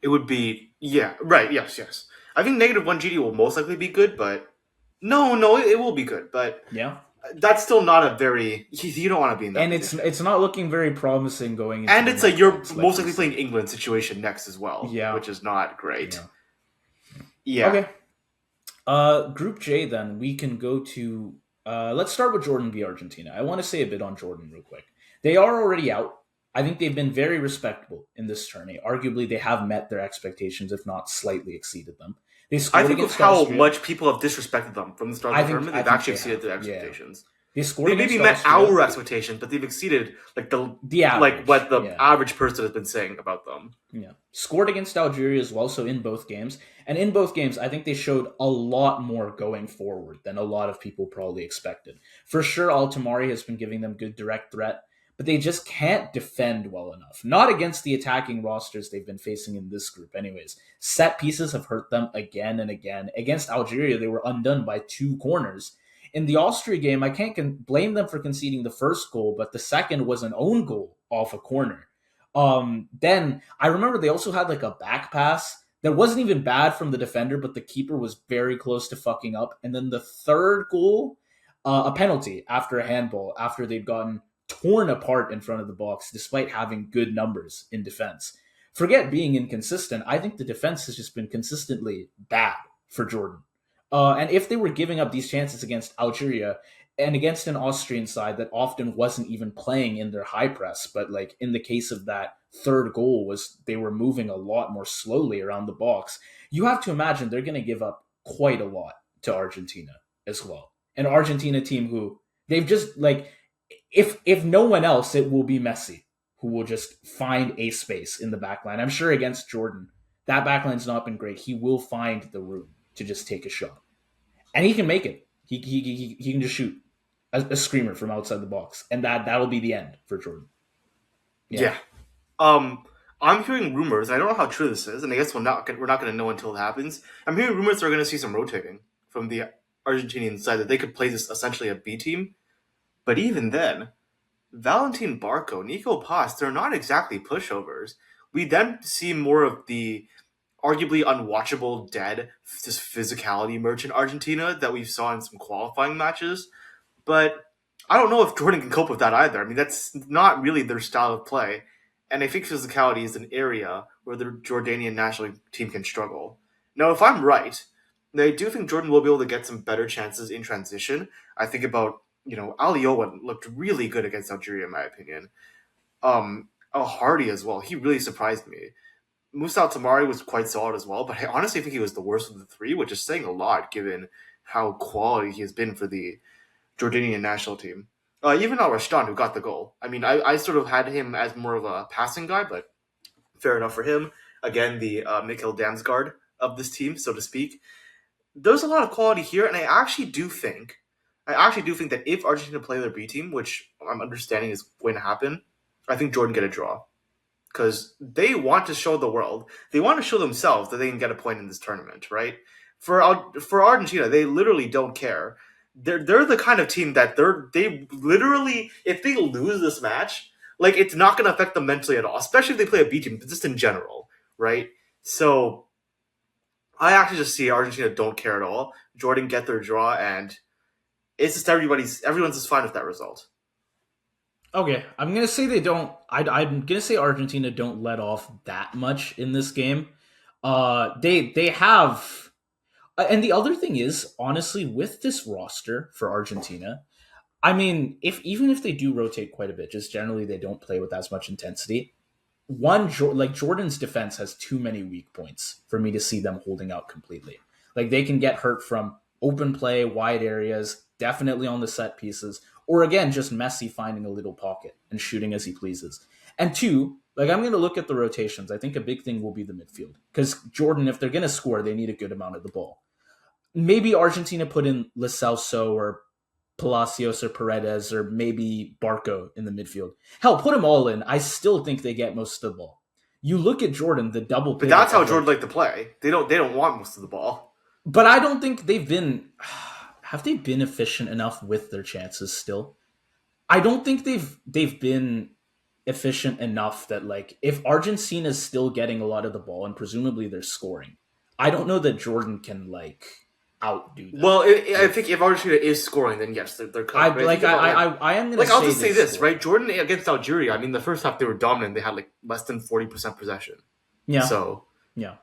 it would be yeah right yes. I think -1 GD will most likely be good, but no it will be good, but Yeah, that's still not a very you don't want to be in that and position. it's not looking very promising going into And the it's you're knockouts, like most you likely said. playing England situation next as well, Yeah, which is not great. yeah. Yeah, Okay. Group J, then we can go to. Let's start with Jordan v Argentina. I want to say a bit on Jordan real quick. They are already out. I think they've been very respectable in this tourney. Arguably, they have met their expectations, if not slightly exceeded them. They I scored think of against how Austria. much people have disrespected them from the start of the tournament. I They've think actually they exceeded have. their Yeah. expectations. They scored They against maybe met Austria. our expectations, but they've exceeded The like average, what the yeah. average person has been saying about them. Yeah. Scored against Algeria as well, so in both games. And in both games, I think they showed a lot more going forward than a lot of people probably expected. For sure, Altamari has been giving them good direct threat, but they just can't defend well enough. Not against the attacking rosters they've been facing in this group, anyways. Set pieces have hurt them again and again. Against Algeria, they were undone by two corners. In the Austria game, I can't blame them for conceding the first goal, but the second was an own goal off a corner. Then I remember they also had like a back pass that wasn't even bad from the defender, but the keeper was very close to fucking up. And then the third goal, a penalty after a handball, after they'd gotten torn apart in front of the box, despite having good numbers in defense. Forget being inconsistent. I think the defense has just been consistently bad for Jordan. And if they were giving up these chances against Algeria, and against an Austrian side that often wasn't even playing in their high press, but like in the case of that third goal was they were moving a lot more slowly around the box. You have to imagine they're going to give up quite a lot to Argentina as well. An Argentina team who they've just like if no one else, it will be Messi who will just find a space in the back line. I'm sure against Jordan, that back line's not been great. He will find the room to just take a shot. And he can make it. He can just shoot a screamer from outside the box, and that'll be the end for Jordan. Yeah. Yeah. Um, I'm hearing rumors. I don't know how true this is, and I guess we're not going to know until it happens. I'm hearing rumors they're going to see some rotating from the Argentinian side that they could play this essentially a B team. But even then, Valentin Barco, Nico Paz, they're not exactly pushovers. We then see more of the arguably unwatchable dead just physicality merchant Argentina that we saw in some qualifying matches. But I don't know if Jordan can cope with that either. I mean, that's not really their style of play. And I think physicality is an area where the Jordanian national team can struggle. Now, if I'm right, I do think Jordan will be able to get some better chances in transition. I think about, Ali Owen looked really good against Algeria, in my opinion. Al Hardy as well. He really surprised me. Musa Tamari was quite solid as well, but I honestly think he was the worst of the three, which is saying a lot given how quality he has been for the Jordanian national team. Even Al Rashdan, who got the goal. I mean, I sort of had him as more of a passing guy, but fair enough for him. Again, the Mikhail Damsgaard of this team, so to speak. There's a lot of quality here, and I actually do think that if Argentina play their B team, which I'm understanding is going to happen, I think Jordan get a draw because they want to show the world, they want to show themselves that they can get a point in this tournament, right? For Argentina, they literally don't care. They're the kind of team that they literally, if they lose this match, like it's not going to affect them mentally at all, especially if they play a B team, but just in general, right? So I actually just see Argentina don't care at all. Jordan get their draw, and it's just everyone's just fine with that result. Okay, I'm gonna say they don't. I'm gonna say Argentina don't let off that much in this game. They have, and the other thing is honestly with this roster for Argentina, I mean, if even if they do rotate quite a bit, just generally they don't play with as much intensity. Like Jordan's defense has too many weak points for me to see them holding out completely. Like they can get hurt from open play, wide areas, definitely on the set pieces, or again just Messi finding a little pocket and shooting as he pleases. And two, like I'm going to look at the rotations. I think a big thing will be the midfield because Jordan, if they're going to score, they need a good amount of the ball. Maybe Argentina put in Lo Celso or Palacios or Paredes or maybe Barco in the midfield. Hell, put them all in. I still think they get most of the ball. You look at Jordan, the double But pivot. that's how Jordan like to play. They don't want most of the ball. But I don't think they've been. Have they been efficient enough with their chances still? I don't think they've been efficient enough that like if Argentina's still getting a lot of the ball and presumably they're scoring, I don't know that Jordan can like outdo them. Well, I think With if Argentina is scoring, then yes, they're I cooked. But like think about, I am gonna like I'll say just say they this, score. right? Jordan against Algeria. I mean, the first half they were dominant. They had like less than 40% possession. Yeah, So yeah.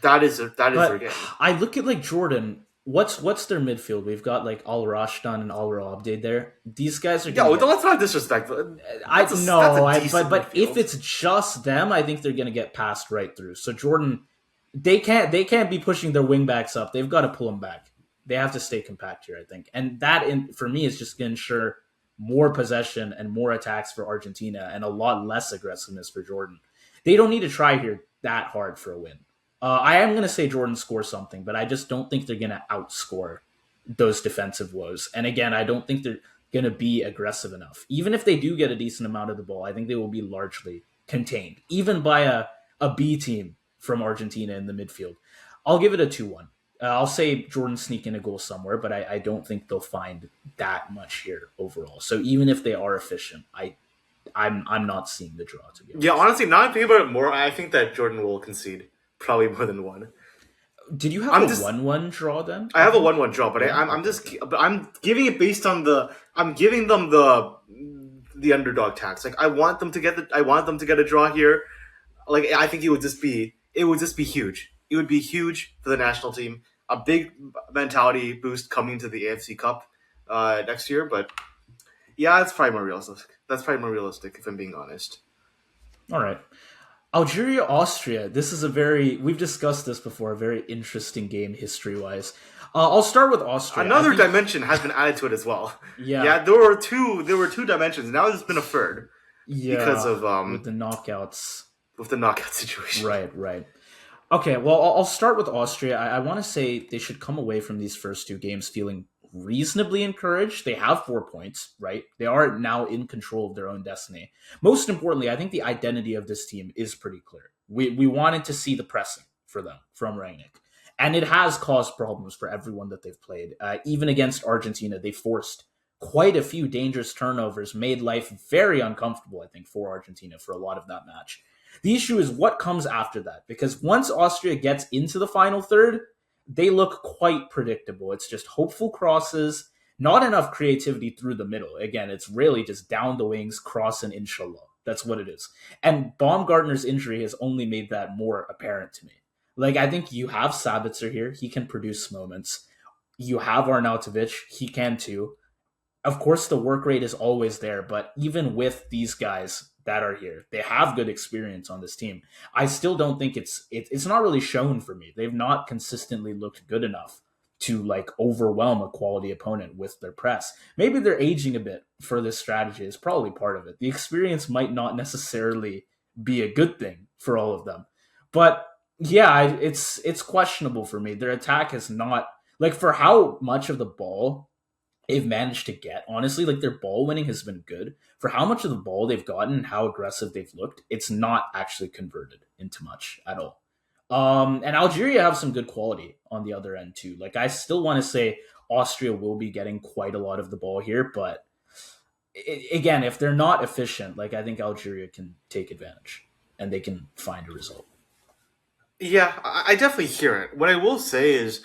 that is their But game. I look at like Jordan. What's their midfield? We've got like Al Rashdan and Al Abde there. These guys are Yeah, gonna well, get. let's not disrespect. I That's a know, decent but if midfield. it's just them, I think they're gonna get passed right through. So Jordan, they can't be pushing their wingbacks up. They've got to pull them back. They have to stay compact here, I think. And that, for me, is just going to ensure more possession and more attacks for Argentina and a lot less aggressiveness for Jordan. They don't need to try here that hard for a win. I am going to say Jordan scores something, but I just don't think they're going to outscore those defensive woes. And again, I don't think they're going to be aggressive enough. Even if they do get a decent amount of the ball, I think they will be largely contained, even by a B team from Argentina in the midfield. I'll give it a 2-1. I'll say Jordan sneak in a goal somewhere, but I don't think they'll find that much here overall. So even if they are efficient, I'm not seeing the draw, to be Yeah, honest. honestly, now I'm thinking about it more, I think that Jordan will concede probably more than one. Did you have a I'm just 1-1 draw then? I I have a think. 1-1 draw, but Yeah. I'm Okay. just Okay. but I'm giving it based on I'm giving them the underdog tax. Like I want them to get a draw here. Like I think it would just be huge. It would be huge for the national team. A big mentality boost coming to the AFC Cup next year. But yeah, it's probably more realistic. That's probably more realistic if I'm being honest. All right. Algeria, Austria. This is a very, we've discussed this before, a very interesting game history wise. I'll start with Austria. I Another think, dimension has been added to it as well. yeah, Yeah, there were two dimensions. Now there's been a third because yeah, of with the knockouts. with the knockout situation. Right, right. Okay, well, I'll start with Austria. I want to say they should come away from these first two games feeling reasonably encouraged. They have 4 points, right? They are now in control of their own destiny. Most importantly, I think the identity of this team is pretty clear. We wanted to see the pressing for them from Rangnick. And it has caused problems for everyone that they've played. Even against Argentina, they forced quite a few dangerous turnovers, made life very uncomfortable, I think, for Argentina for a lot of that match. The issue is what comes after that, because once Austria gets into the final third, they look quite predictable. It's just hopeful crosses, not enough creativity through the middle. Again, it's really just down the wings, cross, and inshallah. That's what it is. And Baumgartner's injury has only made that more apparent to me. Like, I think you have Sabitzer here. He can produce moments. You have Arnautovic. He can too. Of course, the work rate is always there, but even with these guys that are here, they have good experience on this team. I still don't think it's not really shown for me. They've not consistently looked good enough to like overwhelm a quality opponent with their press. Maybe they're aging a bit for this strategy is probably part of it. The experience might not necessarily be a good thing for all of them. But yeah, it's questionable for me. Their attack is not like for how much of the ball they've managed to get. Honestly, like their ball winning has been good. For how much of the ball they've gotten and how aggressive they've looked, it's not actually converted into much at all. And Algeria have some good quality on the other end too. Like I still want to say Austria will be getting quite a lot of the ball here, but again, if they're not efficient, like I think Algeria can take advantage and they can find a result. Yeah, I definitely hear it. What I will say is,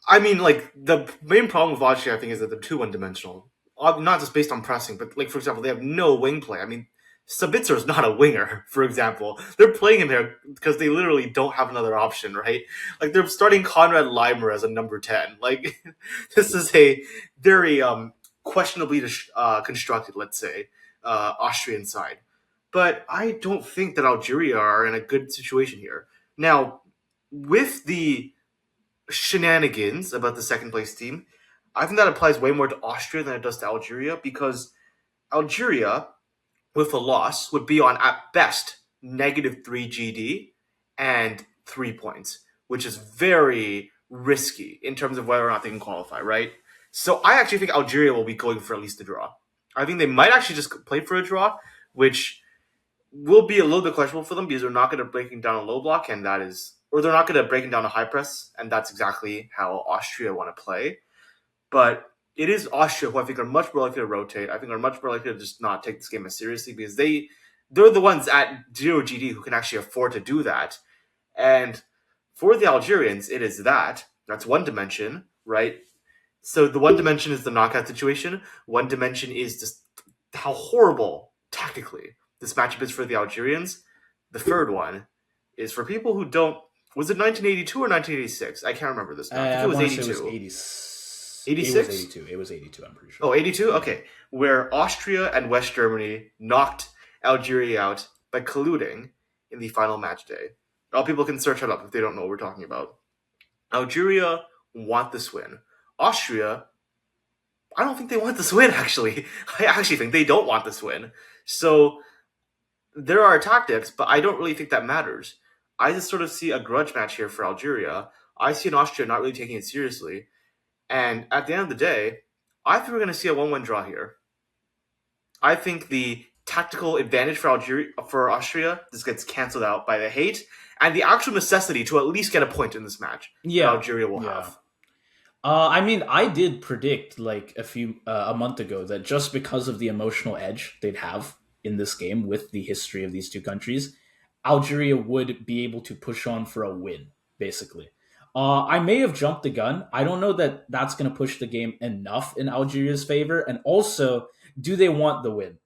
I mean, like the main problem with Austria, I think, is that they're too one-dimensional. Not just based on pressing, but like for example, they have no wing play. I mean, Sabitzer is not a winger, for example. They're playing him there because they literally don't have another option, right? Like they're starting Conrad Leimer as a number 10. Like this is a very questionably constructed, let's say, Austrian side. But I don't think that Algeria are in a good situation here. Now, with the shenanigans about the second place team, I think that applies way more to Austria than it does to Algeria because Algeria, with a loss, would be on at best -3 GD and 3 points, which is very risky in terms of whether or not they can qualify, right? So I actually think Algeria will be going for at least a draw. I think they might actually just play for a draw, which will be a little bit questionable for them because they're not going to breaking down a low block, and that is, or they're not going to breaking down a high press, and that's exactly how Austria want to play. But it is Austria who I think are much more likely to rotate. I think are much more likely to just not take this game as seriously because they're the ones at 0 GD who can actually afford to do that. And for the Algerians, it is that's one dimension, right? So the one dimension is the knockout situation. One dimension is just how horrible tactically this matchup is for the Algerians. The third one is for people who don't. Was it 1982 or 1986? I can't remember this now. I think I it was want to say it was 82. 80. It was 86? 82. It was 82. I'm pretty sure. Oh, 82? Yeah. Okay. Where Austria and West Germany knocked Algeria out by colluding in the final match day. All people can search it up if they don't know what we're talking about. Algeria want this win. Austria, I don't think they want this win, actually. I actually think they don't want this win. So there are tactics, but I don't really think that matters. I just sort of see a grudge match here for Algeria. I see an Austria not really taking it seriously. And at the end of the day, I think we're going to see a 1-1 draw here. I think the tactical advantage for Algeria for Austria just gets canceled out by the hate and the actual necessity to at least get a point in this match that Yeah, Algeria will yeah. have. I mean, I did predict like a month ago that just because of the emotional edge they'd have in this game with the history of these two countries, Algeria would be able to push on for a win. Basically, I may have jumped the gun. I don't know that that's going to push the game enough in Algeria's favor. And also, do they want the win?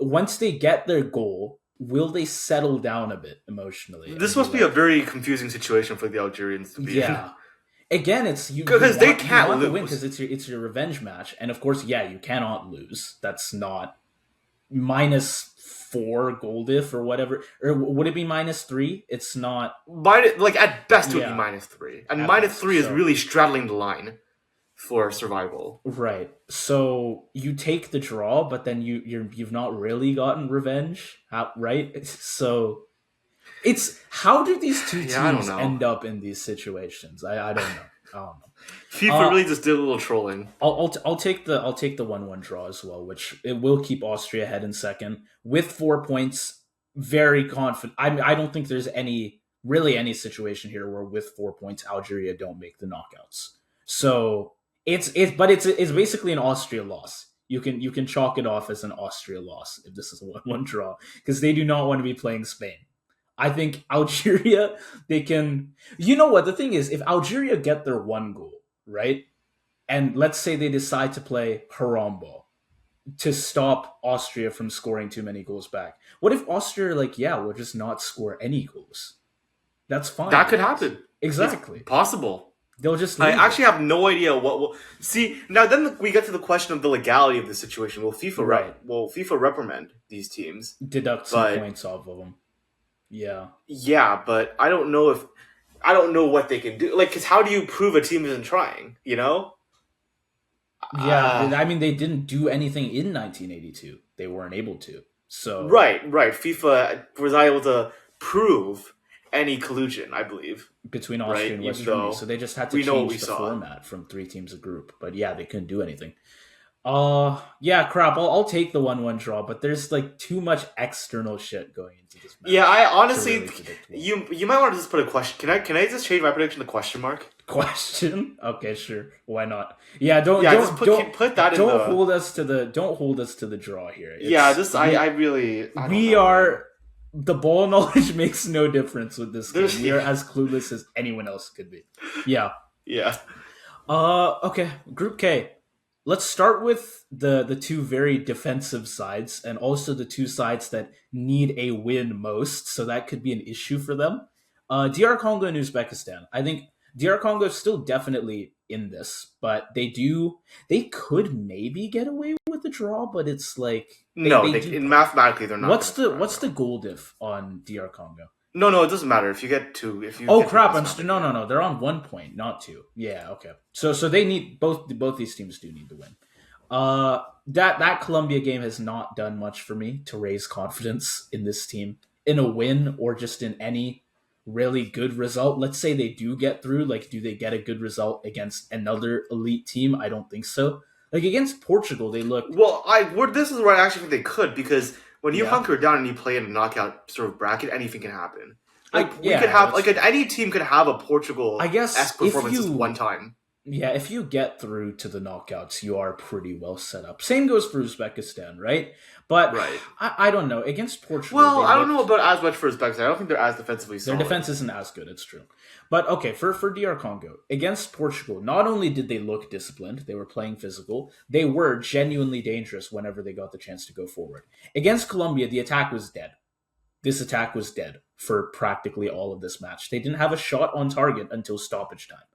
Once they get their goal, will they settle down a bit emotionally and This be must be a like, very confusing situation for the Algerians to be in. yeah, again, it's you Because they want you can't want the win because lose. it's your revenge match, and of course, yeah, you cannot lose. That's not -4 goal diff or whatever, or would it be -3? It's not. Like at best, it would be Yeah, -3, and at best. -3 is So really straddling the line for survival. right, so you take the draw, but then you've not really gotten revenge, right? So it's how do these two Yeah, I don't teams know. end up in these situations? I don't know. I don't know. FIFA Uh, really just did a little trolling. I'll take the 1-1 draw as well, which it will keep Austria ahead in second with 4 points. Very confident. I don't think there's any situation here where with 4 points Algeria don't make the knockouts. So it's basically an Austria loss. You can chalk it off as an Austria loss if this is a 1-1 draw because they do not want to be playing Spain. I think Algeria, they can. You know what? The thing is, if Algeria get their one goal, right? And let's say they decide to play Harambo to stop Austria from scoring too many goals back. What if Austria are like, yeah, we'll just not score any goals? That's fine That with could us. happen. It's Exactly. possible. They'll just I leave it. actually have no idea what will see now. Then we get to the question of the legality of the situation. Right. Will FIFA reprimand these teams? Deduct some But points off of them. Yeah. yeah, but I don't know what they can do. Like, because how do you prove a team isn't trying? You know? Yeah. Uh, I mean, they didn't do anything in 1982. They weren't able to. So right. FIFA was not able to prove any collusion, I believe. between Austria Right, and even West Germany. though So they just had to we know what we change the saw. format from three teams a group. But yeah, they couldn't do anything. Yeah, crap. I'll take the 1-1 draw, but there's like too much external shit going into this Yeah, match I to honestly, really predict one. you might want to just put a question. Can I just change my prediction to question mark? Question? Okay, sure. Why not? Yeah, don't Yeah, don't just don't put that in don't the. hold us to the don't hold us to the draw here. Yeah, It's just I really I don't we know, man. are the ball knowledge makes no difference with this game. There's We are as clueless as anyone else could be. Yeah. yeah. Okay. Group K. Let's start with the two very defensive sides and also the two sides that need a win most, so that could be an issue for them. DR Congo and Uzbekistan. I think DR Congo is still definitely in this, but they could maybe get away with a draw, but it's like No, they do. mathematically they're not What's going to the survive. what's the goal diff on DR Congo? No, it doesn't matter if you get two. If you Oh get two crap! points, No. They're on 1 point, not two. Yeah, okay. So they need both these teams do need to win. That Colombia game has not done much for me to raise confidence in this team in a win or just in any really good result. Let's say they do get through. Like, do they get a good result against another elite team? I don't think so. Like against Portugal, they looked Well, this is where I actually think they could because when you yeah. hunker down and you play in a knockout sort of bracket, anything can happen. Like we Yeah, could have that's like any team could have a Portugal I guess esque if performance just you one time. yeah, if you get through to the knockouts, you are pretty well set up. Same goes for Uzbekistan, right? But Right. I don't know. Against Portugal, Well, they I don't know looked, about as much for Uzbekistan. I don't think they're as defensively their solid. defense isn't as good. It's true. But okay, for DR Congo against Portugal, not only did they look disciplined, they were playing physical. They were genuinely dangerous whenever they got the chance to go forward. Against Colombia, the attack was dead. This attack was dead for practically all of this match. They didn't have a shot on target until stoppage time.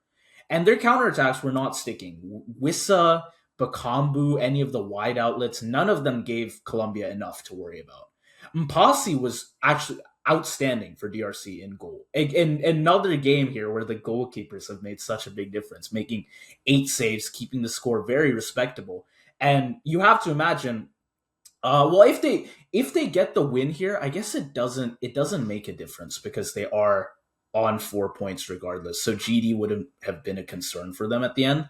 And their counterattacks were not sticking. Wissa, Bakambu, any of the wide outlets, none of them gave Colombia enough to worry about. Mpasi was actually, outstanding for DRC in goal. In another game here where the goalkeepers have made such a big difference, making 8 saves, keeping the score very respectable. And you have to imagine, well, if they get the win here, I guess it doesn't make a difference because they are on 4 points regardless. So GD wouldn't have been a concern for them at the end.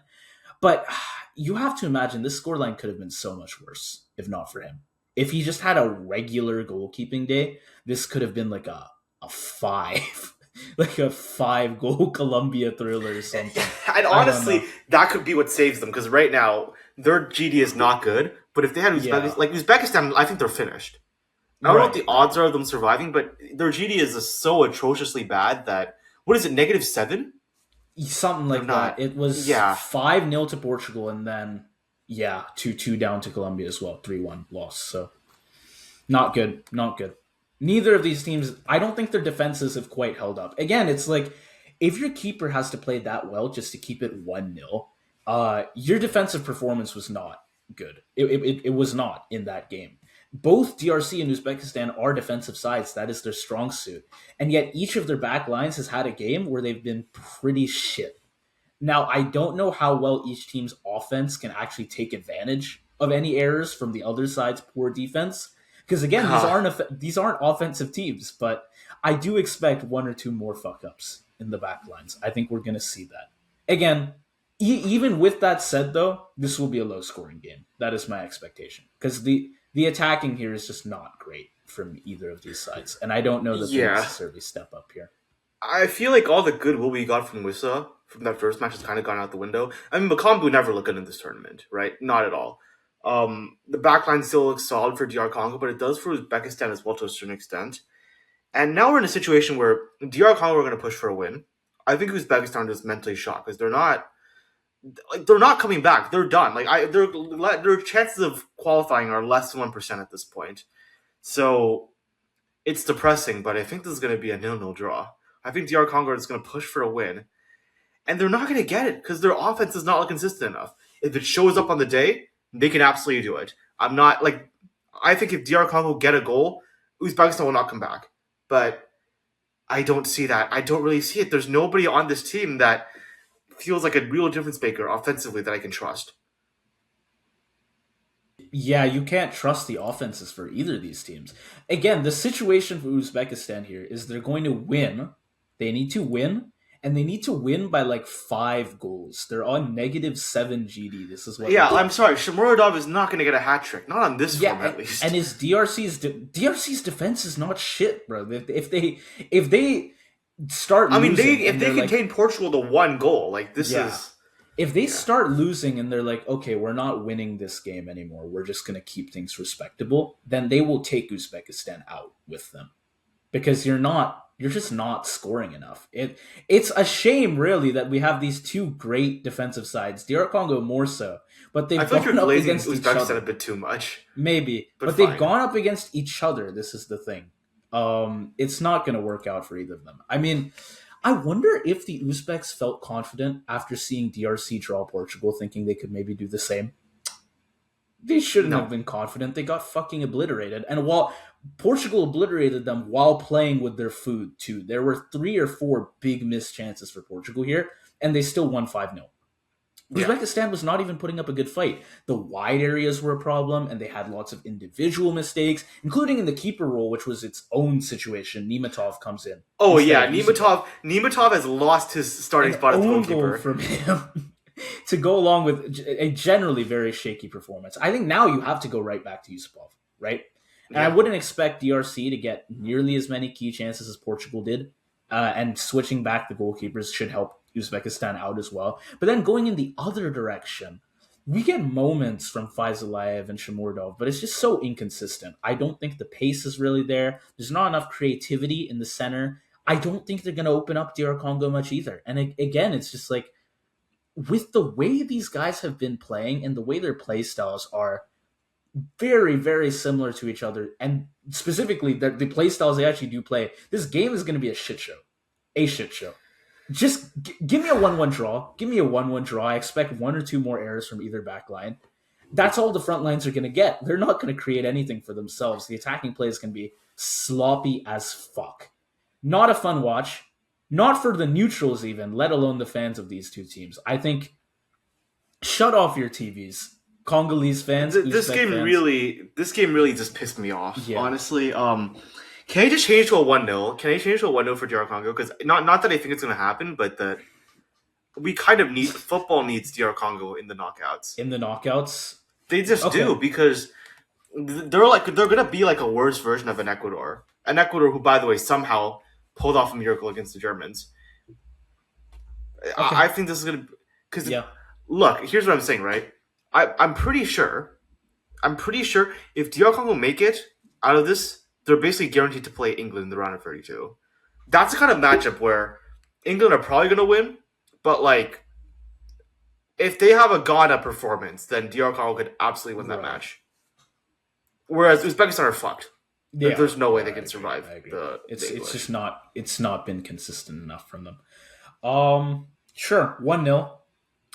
But you have to imagine this scoreline could have been so much worse if not for him. If he just had a regular goalkeeping day, this could have been like a five, like a 5 goal Colombia thriller or something. And I don't honestly, know. that could be what saves them because right now their GD is not good. But if they had Yeah, Uzbekistan, I think they're finished. I don't know what right, the right. odds are of them surviving, but their GD is just so atrociously bad that what is it, -7? Something They're like that. not. It was Yeah, 5-0 to Portugal, and then yeah, 2-2 down to Colombia as well. 3-1 loss. So not good. Not good. Neither of these teams, I don't think their defenses have quite held up. Again, it's like if your keeper has to play that well just to keep it 1-0, your defensive performance was not good. It was not in that game. Both DRC and Uzbekistan are defensive sides. That is their strong suit. And yet each of their back lines has had a game where they've been pretty shit. Now, I don't know how well each team's offense can actually take advantage of any errors from the other side's poor defense. Because again, these huh. aren't these aren't offensive teams, but I do expect one or two more fuck ups in the back lines. I think we're going to see that. Again, even with that said, though, this will be a low scoring game. That is my expectation because the attacking here is just not great from either of these sides, and I don't know that they Yeah. necessarily step up here. I feel like all the goodwill we got from Wissa from that first match has kind of gone out the window. I mean, Makambu never looked good in this tournament, right? Not at all. The backline still looks solid for DR Congo, but it does for Uzbekistan as well to a certain extent. And now we're in a situation where DR Congo are going to push for a win. I think Uzbekistan is mentally shocked because they're not coming back. They're done. Their chances of qualifying are less than 1% at this point. So it's depressing, but I think this is going to be a nil-nil draw. I think DR Congo is going to push for a win, and they're not going to get it because their offense is not consistent enough. If it shows up on the day, they can absolutely do it. I'm not like I think if DR Congo get a goal, Uzbekistan will not come back. But I don't see that. I don't really see it. There's nobody on this team that feels like a real difference maker offensively that I can trust. Yeah, you can't trust the offenses for either of these teams. Again, the situation for Uzbekistan here is they're going to win. They need to win, and they need to win by like 5 goals. They're on -7 GD. This is what Yeah, they're I'm doing. sorry. Shamurodov is not going to get a hat trick. Not on this Yeah, form, at and least. his DRC's defense is not shit, bro. If they start I mean, they losing if and they they're like, contain Portugal to 1 goal, like this yeah, is if they yeah. start losing and they're like, okay, we're not winning this game anymore, we're just going to keep things respectable, then they will take Uzbekistan out with them because you're just not scoring enough. It's a shame really that we have these two great defensive sides, DR Congo more so, but I they've feel like you're gone up glazing against each Uzbekistan a other. bit too much, Maybe, but but they've fine. gone up against each other. This is the thing. It's not going to work out for either of them. I mean, I wonder if the Uzbeks felt confident after seeing DRC draw Portugal, thinking they could maybe do the same. They shouldn't have No. been confident. They got fucking obliterated. And while Portugal obliterated them while playing with their food too, there were 3 or 4 big missed chances for Portugal here, and they still won 5-0. Yeah. Uzbekistan was not even putting up a good fight. The wide areas were a problem, and they had lots of individual mistakes, including in the keeper role, which was its own situation. Nematov comes in Oh instead yeah, of Yusupov. Nematov has lost his starting An spot as own goal goalkeeper. from him to go along with a generally very shaky performance. I think now you have to go right back to Yusupov, right? And I Yeah. wouldn't expect DRC to get nearly as many key chances as Portugal did. And switching back the goalkeepers should help Uzbekistan out as well. But then going in the other direction, we get moments from Faizalayev and Shamordov, but it's just so inconsistent. I don't think the pace is really there. There's not enough creativity in the center. I don't think they're going to open up DR Congo much either. And again, it's just like with the way these guys have been playing and the way their play styles are very, very similar to each other, and specifically the play styles they actually do play, this game is going to be a shit show. A shit show. Just give me a 1-1 draw. Give me a 1-1 draw. I expect 1 or 2 more errors from either back line. That's all the front lines are going to get. They're not going to create anything for themselves. The attacking plays can be sloppy as fuck. Not a fun watch. Not for the neutrals, even, let alone the fans of these two teams. I think shut off your TVs. Congolese fans, Uzbek fans. This game really just pissed me off. Yeah. Honestly, can I just change to a 1-0? Can I change to a 1-0 for DR Congo? Because not that I think it's gonna happen, but that we kind of need football needs DR Congo in the knockouts. In the knockouts. They just do Okay. because they're gonna be like a worse version of an Ecuador who, by the way, somehow pulled off a miracle against the Germans. I Okay. think this is gonna because Yeah. look. Here's what I'm saying, right? I'm pretty sure. I'm pretty sure if DR Congo make it out of this, they're basically guaranteed to play England in the round of 32. That's the kind of matchup where England are probably gonna win, but like if they have a Ghana performance, then DR Congo could absolutely win that Right. match. Whereas Uzbekistan are fucked. Yeah. There's no way Yeah. they I can agree. survive I agree. the It's just English. not. It's not been consistent enough from them. Sure. 1-0.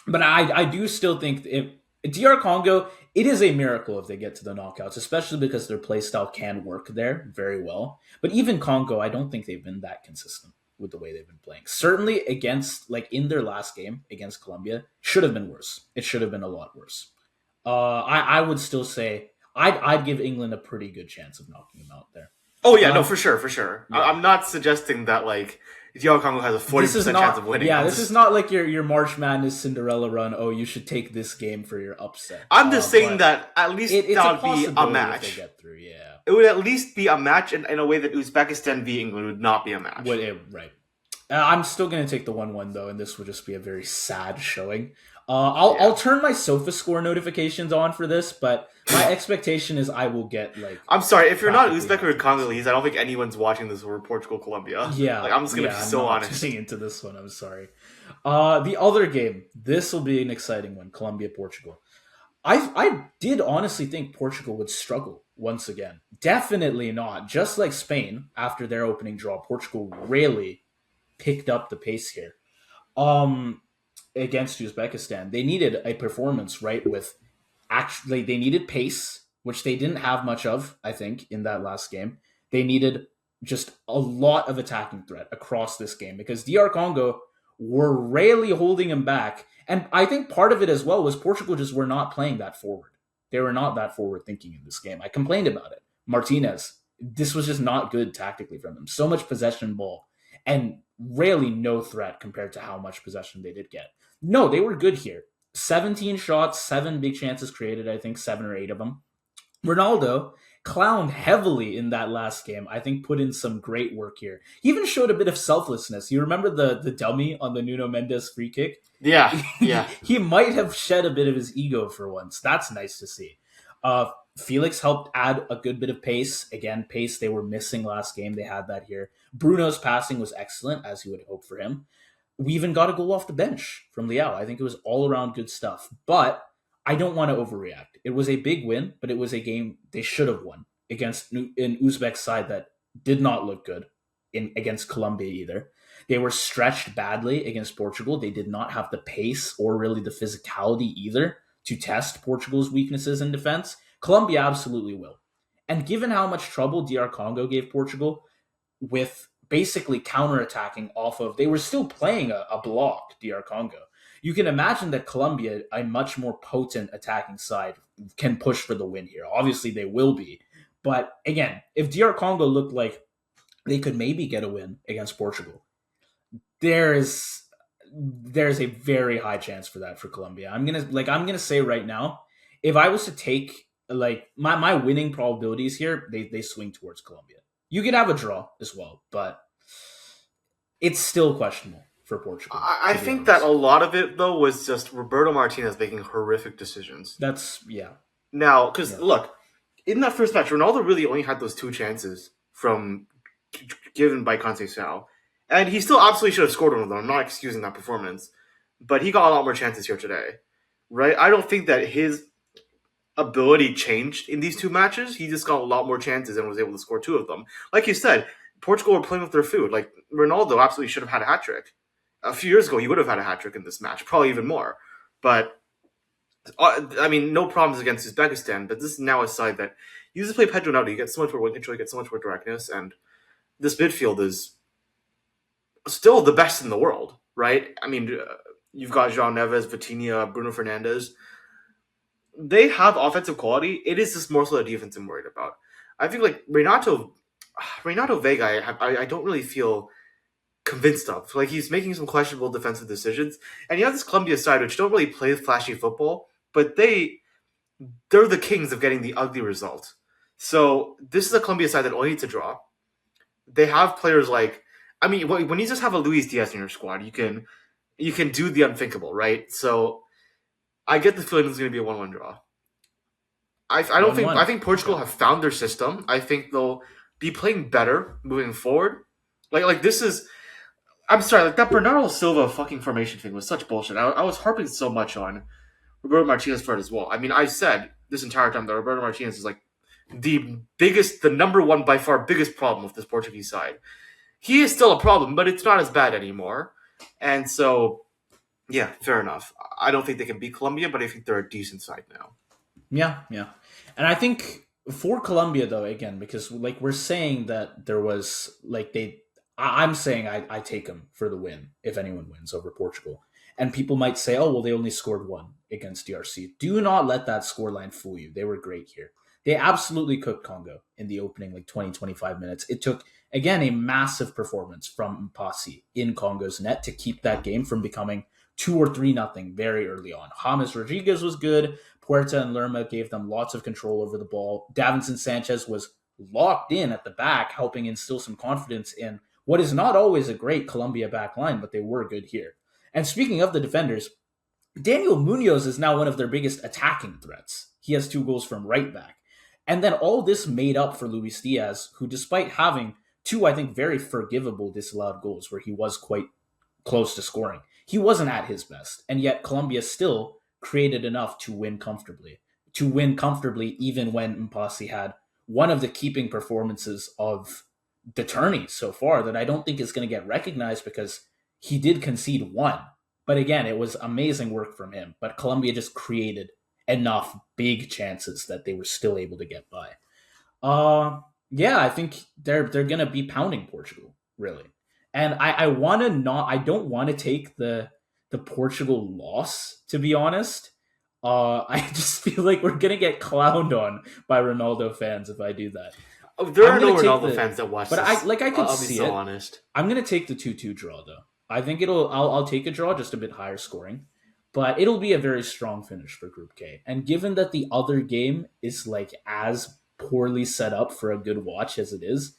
But I do still think if DR Congo, it is a miracle if they get to the knockouts, especially because their play style can work there very well. But even Congo, I don't think they've been that consistent with the way they've been playing. Certainly against, like in their last game against Colombia, should have been worse. It should have been a lot worse. I would still say I'd give England a pretty good chance of knocking them out there. Oh yeah, no, Um, for sure, for sure. yeah. I'm not suggesting that like DR Congo has a forty This is percent chance of not, winning. yeah, this is not like your March Madness Cinderella run. Oh, you should take this game for your upset. I'm just saying But that at least it's a that would be a possibility if they match. get through. Yeah, It would at least be a match in a way that Uzbekistan v England would not be a match. right. I'm still gonna take the 1-1 though, and this would just be a very sad showing. I'll Yeah. turn my Sofa Score notifications on for this, but my expectation is I will get like I'm sorry, if you're not practically Uzbek half or the games. Congolese, I don't think anyone's watching this over Portugal Colombia. Yeah, Like I'm just gonna be I'm so not honest. tuning into this one. I'm sorry. The other game, this will be an exciting one. Colombia Portugal. I did honestly think Portugal would struggle once again. Definitely not. Just like Spain after their opening draw, Portugal really picked up the pace here. Um, Against Uzbekistan, they needed a performance right with actually they needed pace, which they didn't have much of. I think in that last game, they needed just a lot of attacking threat across this game because DR Congo were rarely holding him back. And I think part of it as well was Portugal just were not playing that forward. They were not that forward thinking in this game. I complained about it. Martinez, this was just not good tactically from them. So much possession ball and really no threat compared to how much possession they did get. No, they were good here. 17 shots, 7 big chances created, I think 7 or 8 of them. Ronaldo clowned heavily in that last game. I think put in some great work here. He even showed a bit of selflessness. You remember the dummy on the Nuno Mendes free kick? Yeah, yeah. He might have shed a bit of his ego for once. That's nice to see. Felix helped add a good bit of pace. Again, pace they were missing last game. They had that here. Bruno's passing was excellent, as you would hope for him. We even got a goal off the bench from Liao. I think it was all around good stuff. But I don't want to overreact. It was a big win, but it was a game they should have won against an Uzbek side that did not look good in against Colombia either. They were stretched badly against Portugal. They did not have the pace or really the physicality either to test Portugal's weaknesses in defense. Colombia absolutely will. And given how much trouble DR Congo gave Portugal with basically counterattacking off of, they were still playing a block, DR Congo. You can imagine that Colombia, a much more potent attacking side, can push for the win here. Obviously, they will be. But again, if DR Congo looked like they could maybe get a win against Portugal, there's there's a very high chance for that for Colombia. I'm gonna say right now, if I was to take like my winning probabilities here, they swing towards Colombia. You could have a draw as well, but it's still questionable for Portugal, I to be think that honest. a lot of it though was just Roberto Martinez making horrific decisions. That's yeah, Now, because yeah, look, in that first match, Ronaldo really only had those two chances from given by Conceição, and he still absolutely should have scored one of them. I'm not excusing that performance, but he got a lot more chances here today, right? I don't think that his ability changed in these two matches. He just got a lot more chances and was able to score two of them. Like you said, Portugal were playing with their food. Like Ronaldo absolutely should have had a hat trick. A few years ago, he would have had a hat trick in this match, probably even more. But I mean, no problems against Uzbekistan, but this is now a side that you just play Pedro Ronaldo. You get so much more wing control, you get so much more directness, and this midfield is still the best in the world, right? I mean, you've got João Neves, Vitinha, Bruno Fernandes. They have offensive quality. It is just more so the defense I'm worried about. I think like Renato Vega, I don't really feel convinced of. Like he's making some questionable defensive decisions, and you have this Colombia side which don't really play flashy football, but they're the kings of getting the ugly result. So this is a Colombia side that only needs to draw. They have players like, I mean, when you just have a Luis Diaz in your squad, you can do the unthinkable, right? So I get the feeling it's going to be a 1-1 draw. I don't think I 1-1. think Portugal Okay. have found their system. I think they'll be playing better moving forward. Like this is, I'm sorry, like that Bernardo Silva fucking formation thing was such bullshit. I was harping so much on Roberto Martinez for it as well. I mean, I said this entire time that Roberto Martinez is like the number one by far biggest problem with this Portuguese side. He is still a problem, but it's not as bad anymore. And so, yeah, fair enough. I don't think they can beat Colombia, but I think they're a decent side now. Yeah, yeah. And I think for Colombia though, again, because like we're saying that there was like I'm saying I take them for the win if anyone wins over Portugal. And people might say, oh well, they only scored one against DRC. Do not let that scoreline fool you. They were great here. They absolutely cooked Congo in the opening like 20-25 minutes. It took again a massive performance from Mpasi in Congo's net to keep that game from becoming 2 or 3-0 very early on. James Rodriguez was good. Puerta and Lerma gave them lots of control over the ball. Davinson Sanchez was locked in at the back, helping instill some confidence in what is not always a great Colombia back line, but they were good here. And speaking of the defenders, Daniel Munoz is now one of their biggest attacking threats. He has 2 goals from right back. And then all this made up for Luis Diaz, who, despite having two, I think, very forgivable disallowed goals where he was quite close to scoring. He wasn't at his best, and yet Colombia still created enough to win comfortably. To win comfortably, even when Mpasi had one of the keeping performances of the tourney so far that I don't think is going to get recognized because he did concede one. But again, it was amazing work from him. But Colombia just created enough big chances that they were still able to get by. Yeah, I think they're gonna be pounding Portugal really, and I want to not. I don't want to take the Portugal loss to be honest. I just feel like we're gonna get clowned on by Ronaldo fans if I do that. Oh, there I'm are gonna no take Ronaldo the, fans that watch but this. I could I'll be see so it. honest. I'm gonna take the 2-2 draw though. I think I'll take a draw, just a bit higher scoring, but it'll be a very strong finish for Group K. And given that the other game is like as poorly set up for a good watch as it is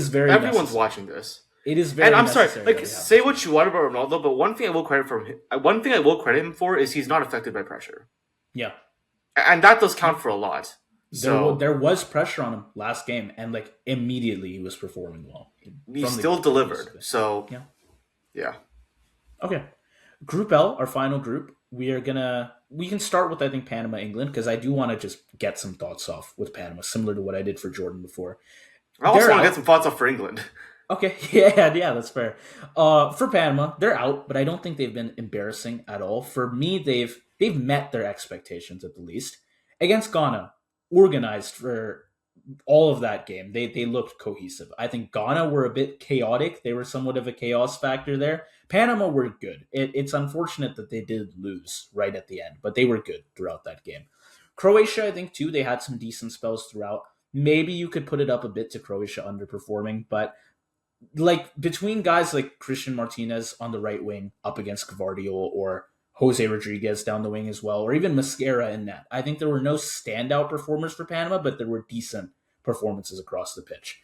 very Everyone's necessary. watching this. It is And very I'm sorry, necessary that like we have say this what win. you want about Ronaldo, but one thing I will credit him for is he's not affected by pressure, Yeah, and that does count for a lot. So there was pressure on him last game, and like immediately he was performing well he from the still get go, delivered. basically. So Yeah. yeah, Okay. Group L, our final group. We can start with I think Panama, England, because I do want to just get some thoughts off with Panama, similar to what I did for Jordan before. I also They're want to get out. some thoughts off for England. Okay, yeah, that's fair. For Panama, they're out, but I don't think they've been embarrassing at all. For me, they've met their expectations at the least. Against Ghana, organized for all of that game. They looked cohesive. I think Ghana were a bit chaotic. They were somewhat of a chaos factor there. Panama were good. It's unfortunate that they did lose right at the end, but they were good throughout that game. Croatia, I think too, they had some decent spells throughout. Maybe you could put it up a bit to Croatia underperforming, but like between guys like Christian Martinez on the right wing up against Gavardiol or Jose Rodriguez down the wing as well, or even Mascara in net. I think there were no standout performers for Panama, but there were decent performances across the pitch.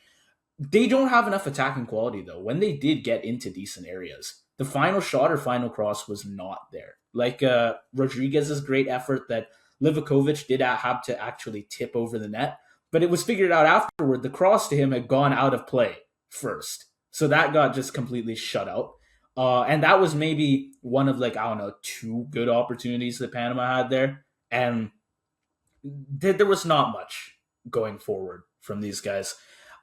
They don't have enough attacking quality though. When they did get into decent areas, the final shot or final cross was not there. Like Rodriguez's great effort that Livakovic did have to actually tip over the net, but it was figured out afterward the cross to him had gone out of play first. So that got just completely shut out. And that was maybe one of like, I don't know, 2 good opportunities that Panama had there. And there was not much going forward from these guys.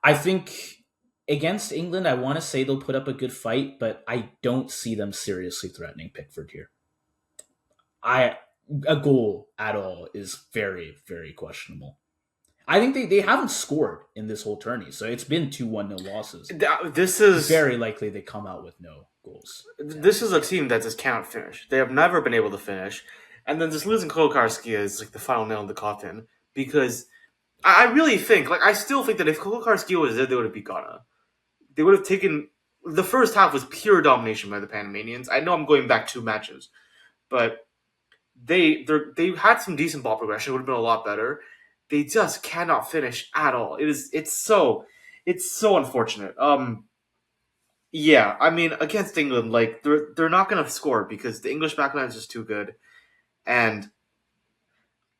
I think against England, I want to say they'll put up a good fight, but I don't see them seriously threatening Pickford here. I a goal at all is very, very questionable. I think they haven't scored in this whole tourney, so it's been 2-1 nil losses. This is Very likely they come out with no goals to end this this is a game. team that just cannot finish. They have never been able to finish, and then just losing CoDaKrew is like the final nail in the coffin because I really think, like, I still think that if CoDaKrew was there, they would have beat Ghana. They would have taken. The first half was pure domination by the Panamanians. I know I'm going back 2 matches, but they had some decent ball progression. It would have been a lot better. They just cannot finish at all. It's so unfortunate. Yeah, I mean against England, like they're not gonna score because the English backline is just too good, and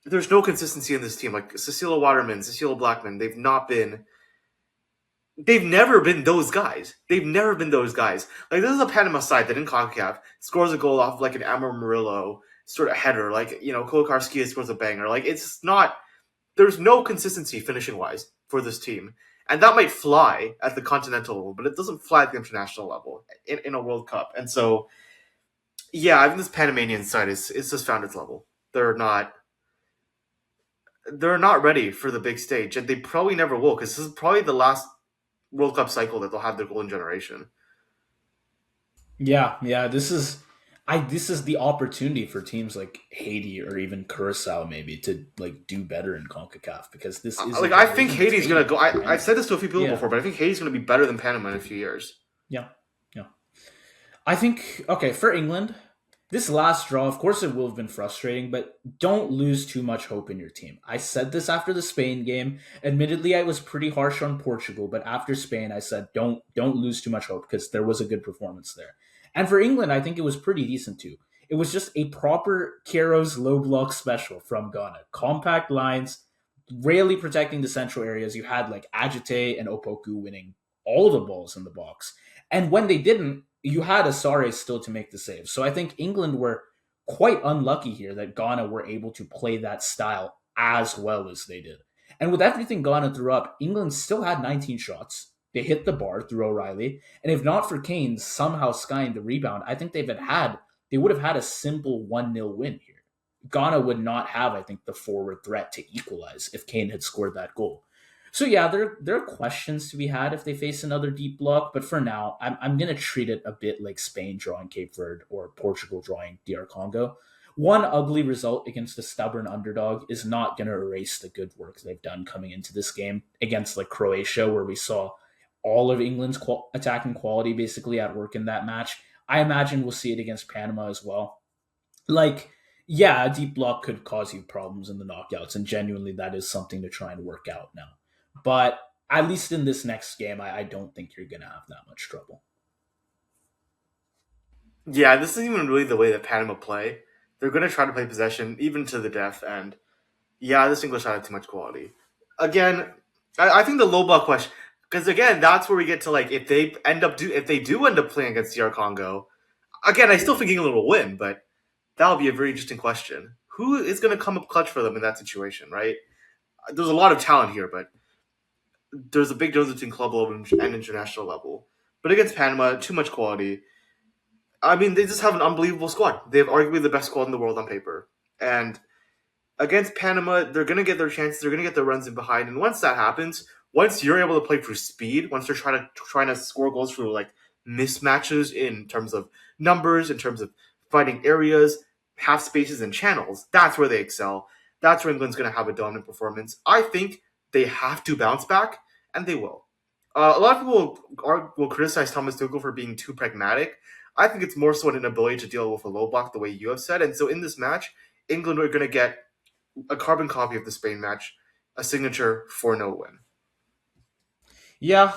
there's no consistency in this team. Like Cecilia Waterman, Cecilia Blackman, they've never been those guys. They've never been those guys. Like this is a Panama side that in CONCACAF scores a goal off of like an Amor Murillo sort of header. Like Kolokarski scores a banger. Like it's not. There's no consistency finishing wise for this team, and that might fly at the continental level, but it doesn't fly at the international level in a World Cup. And so, yeah, I think this Panamanian side is just found its level. They're not ready for the big stage, and they probably never will because this is probably the last World Cup cycle that they'll have their golden generation. Yeah, yeah. This is the opportunity for teams like Haiti or even Curacao maybe to like do better in CONCACAF because this is a Like I think generation that's Haiti's gonna waiting go. for it, I've right? said this to a few people Yeah, before, but I think Haiti's gonna be better than Panama in a few years. yeah, yeah. I think okay for England. This last draw, of course, it will have been frustrating, but don't lose too much hope in your team. I said this after the Spain game. Admittedly, I was pretty harsh on Portugal, but after Spain, I said don't lose too much hope because there was a good performance there. And for England, I think it was pretty decent too. It was just a proper Keros low block special from Ghana. Compact lines, really protecting the central areas. You had like Agite and Opoku winning all the balls in the box. And when they didn't, you had Asare still to make the save. So I think England were quite unlucky here that Ghana were able to play that style as well as they did. And with everything Ghana threw up, England still had 19 shots. They hit the bar through O'Reilly. And if not for Kane somehow skying the rebound, I think they would have had a simple 1-0 win here. Ghana would not have, I think, the forward threat to equalize if Kane had scored that goal. So yeah, there are questions to be had if they face another deep block, but for now, I'm gonna treat it a bit like Spain drawing Cape Verde or Portugal drawing DR Congo. One ugly result against a stubborn underdog is not gonna erase the good work they've done coming into this game against like Croatia, where we saw all of England's attacking quality basically at work in that match. I imagine we'll see it against Panama as well. Like, yeah, a deep block could cause you problems in the knockouts, and genuinely that is something to try and work out now. But at least in this next game, I don't think you're going to have that much trouble. Yeah, this isn't even really the way that Panama play. They're gonna try to play possession even to the death, and yeah, this English had too much quality. Again, I think the low block question because again that's where we get to like if they do end up playing against DR Congo. Again, I still think England will win, but that'll be a very interesting question. Who is going to come up clutch for them in that situation, right? There's a lot of talent here, but there's a big difference between club level and international level. But against Panama, too much quality. I mean, they just have an unbelievable squad. They have arguably the best squad in the world on paper. And against Panama, they're going to get their chances. They're going to get their runs in behind. And once that happens, once you're able to play through speed, once they're trying to score goals through like mismatches in terms of numbers, in terms of fighting areas, half spaces, and channels, that's where they excel. That's where England's going to have a dominant performance. I think they have to bounce back, and they will. A lot of people will criticize Thomas Tuchel for being too pragmatic. I think it's more so an inability to deal with a low block the way you have said. And so in this match, England are going to get a carbon copy of the Spain match, a signature 4-0 win. Yeah,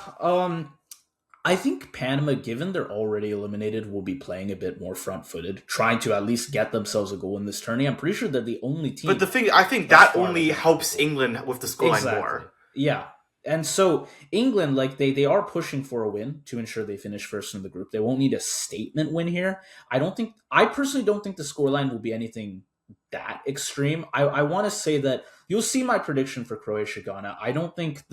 I think Panama, given they're already eliminated, will be playing a bit more front footed, trying to at least get themselves a goal in this tourney. I'm pretty sure they're the only But the team thing, I think thus that far only with that helps goal. England with the scoreline Exactly. more. Yeah. And so England, like they are pushing for a win to ensure they finish first in the group. They won't need a statement win here. I personally don't think the scoreline will be anything that extreme. I want to say that you'll see my prediction for Croatia Ghana. I don't think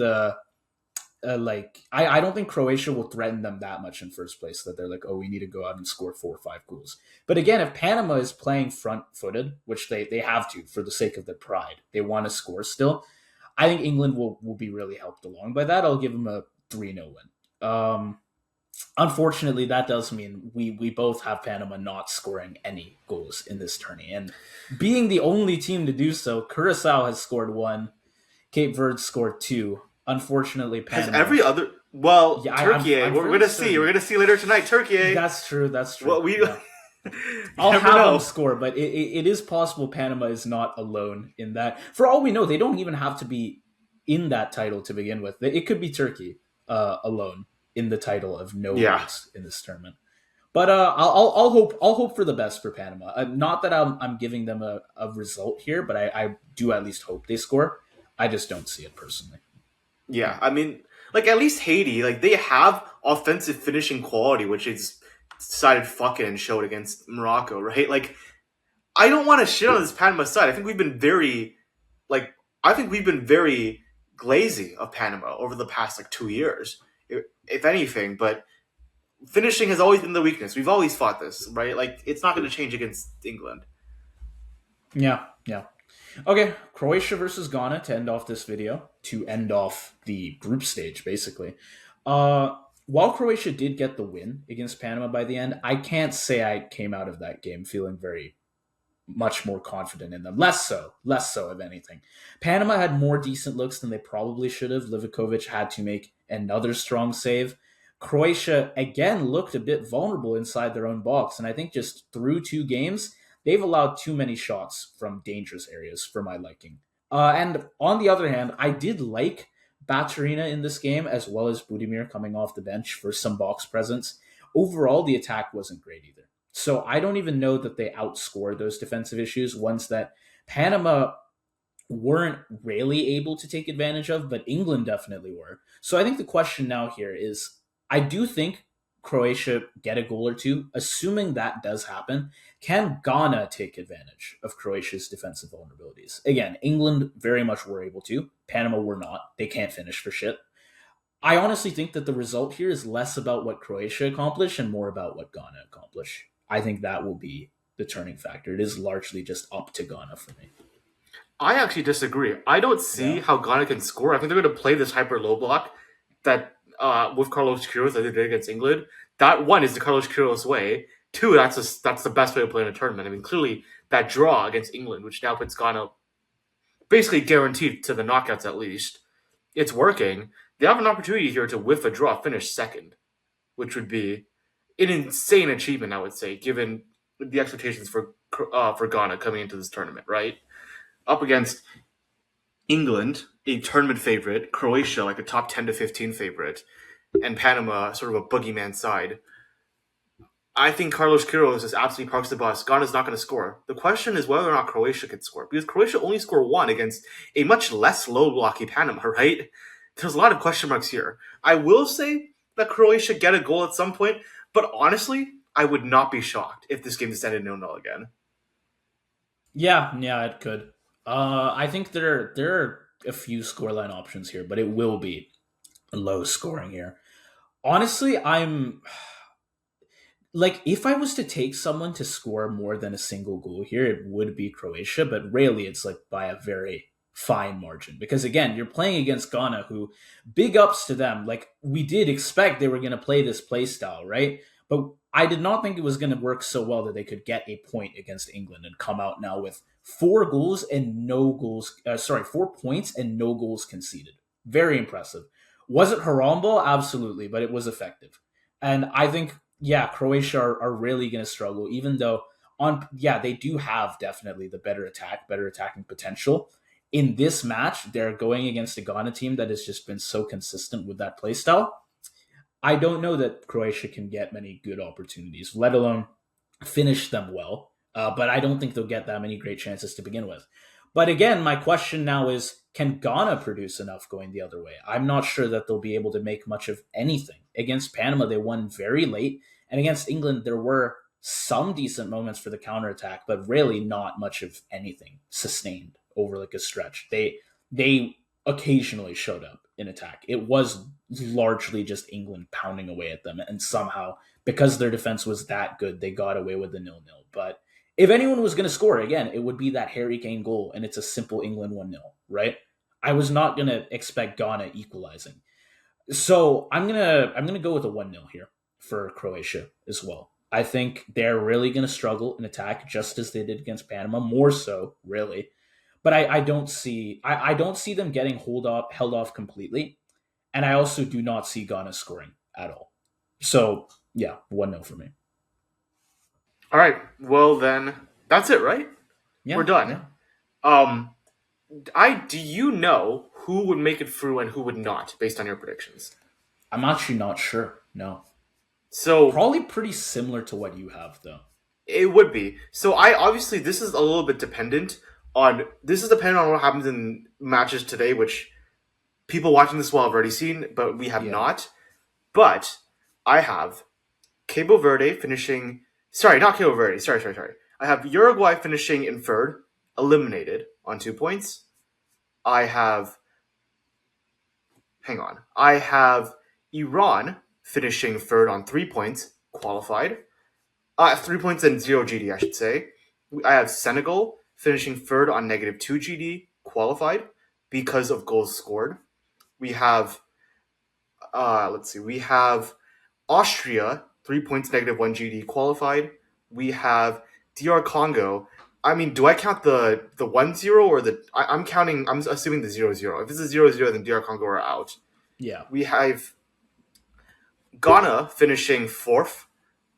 I don't think Croatia will threaten them that much in first place that they're like, oh, we need to go out and score 4 or 5 goals. But again, if Panama is playing front footed, which they have to for the sake of their pride, they want to score still. I think England will be really helped along by that. I'll give them a 3-0 win. Unfortunately, that does mean we both have Panama not scoring any goals in this tourney. And being the only team to do so, Curacao has scored one, Cape Verde scored two. Unfortunately, Has Panama. every other well, Yeah, Turkey? I'm We're fairly gonna see. We're certain. gonna see later tonight. Turkey. That's true. That's true. Well, we Yeah. you I'll never have them know. score, but it is possible Panama is not alone in that. For all we know, they don't even have to be in that title to begin with. It could be Turkey alone in the title of no Yeah, goals in this tournament. But I'll hope for the best for Panama. Not that I'm giving them a result here, but I do at least hope they score. I just don't see it personally. yeah. I mean, like at least Haiti, like they have offensive finishing quality, which is decided fuck it and showed against Morocco, right? Like I don't want to shit on this Panama side. I think we've been very like I think we've been very glazy of Panama over the past like 2 years, if anything. But finishing has always been the weakness. We've always fought this, right? Like it's not going to change against England. Yeah, yeah. Okay, Croatia versus Ghana to end off this video, to end off the group stage, basically. While Croatia did get the win against Panama by the end, I can't say I came out of that game feeling very much more confident in them. Less so, if anything. Panama had more decent looks than they probably should have. Livakovic had to make another strong save. Croatia, again, looked a bit vulnerable inside their own box. And I think just through 2 games, they've allowed too many shots from dangerous areas for my liking. And on the other hand, I did like Baturina in this game, as well as Budimir coming off the bench for some box presence. Overall, the attack wasn't great either. So I don't even know that they outscored those defensive issues, ones that Panama weren't really able to take advantage of, but England definitely were. So I think the question now here is I do think Croatia get a goal or two. Assuming that does happen, can Ghana take advantage of Croatia's defensive vulnerabilities? Again, England very much were able to. Panama were not. They can't finish for shit. I honestly think that the result here is less about what Croatia accomplished and more about what Ghana accomplished. I think that will be the turning factor. It is largely just up to Ghana for me. I actually disagree. I don't see Yeah. how Ghana can score. I think they're going to play this hyper low block that with Carlos Queiroz that they did against England. That one is the Carlos Queiroz way. Two, that's the best way to play in a tournament. I mean, clearly that draw against England, which now puts Ghana basically guaranteed to the knockouts at least, it's working. They have an opportunity here to whiff a draw, finish second, which would be an insane achievement, I would say, given the expectations for Ghana coming into this tournament, right? Up against England, a tournament favorite, Croatia, like a top 10 to 15 favorite, and Panama, sort of a boogeyman side. I think Carlos Queiroz is absolutely parks the bus. Ghana's not going to score. The question is whether or not Croatia can score, because Croatia only scored one against a much less low blocky Panama, right? There's a lot of question marks here. I will say that Croatia get a goal at some point, but honestly, I would not be shocked if this game is ended 0-0 again. Yeah, yeah, it could. I think there are a few scoreline options here, but it will be low scoring here. Honestly, I'm like if I was to take someone to score more than a single goal here, it would be Croatia, but really it's like by a very fine margin because again, you're playing against Ghana who big ups to them. Like we did expect they were going to play this play style, right? But I did not think it was going to work so well that they could get a point against England and come out now with 4 goals and no goals. 4 points and no goals conceded. Very impressive. Was it Harambo? Absolutely, but it was effective. And I think yeah, Croatia are really going to struggle, even though they do have definitely the better attacking potential. In this match, they're going against a Ghana team that has just been so consistent with that playstyle. I don't know that Croatia can get many good opportunities, let alone finish them well. But I don't think they'll get that many great chances to begin with. But again, my question now is can Ghana produce enough going the other way? I'm not sure that they'll be able to make much of anything. Against Panama, they won very late. And against England, there were some decent moments for the counterattack, but really not much of anything sustained over like a stretch. They occasionally showed up in attack. It was largely just England pounding away at them, and somehow, because their defense was that good, they got away with the 0-0. But if anyone was going to score again, it would be that Harry Kane goal, and it's a simple England 1-0, right? I was not going to expect Ghana equalizing. So I'm gonna go with a 1-0 here for Croatia as well. I think they're really gonna struggle in attack just as they did against Panama, more so, really. But I don't see them getting held off completely. And I also do not see Ghana scoring at all. So yeah, 1-0 for me. All right. Well, then that's it, right? We're Yeah, done. yeah. Um, I do you know who would make it through and who would not, based on your predictions? I'm actually not sure. No. So Probably pretty similar to what you have though. it would be. So I obviously this is a little bit dependent on what happens in matches today, which people watching this will have already seen, but we have Yeah. not. But I have Cabo Verde finishing. Sorry, not Cabo Verde. Sorry. I have Uruguay finishing in third, eliminated on 2 points. I have. Hang on. I have Iran finishing third on 3 points, qualified. 3 points and zero GD, I should say. I have Senegal finishing third on -2 GD, qualified because of goals scored. We have, let's see, we have Austria, 3 points, -1 GD, qualified. We have DR Congo. I mean, do I count the 1-0 or the? I'm counting. I'm assuming the 0-0. If it's a 0-0, then DR Congo are out. Yeah. We have Ghana finishing fourth.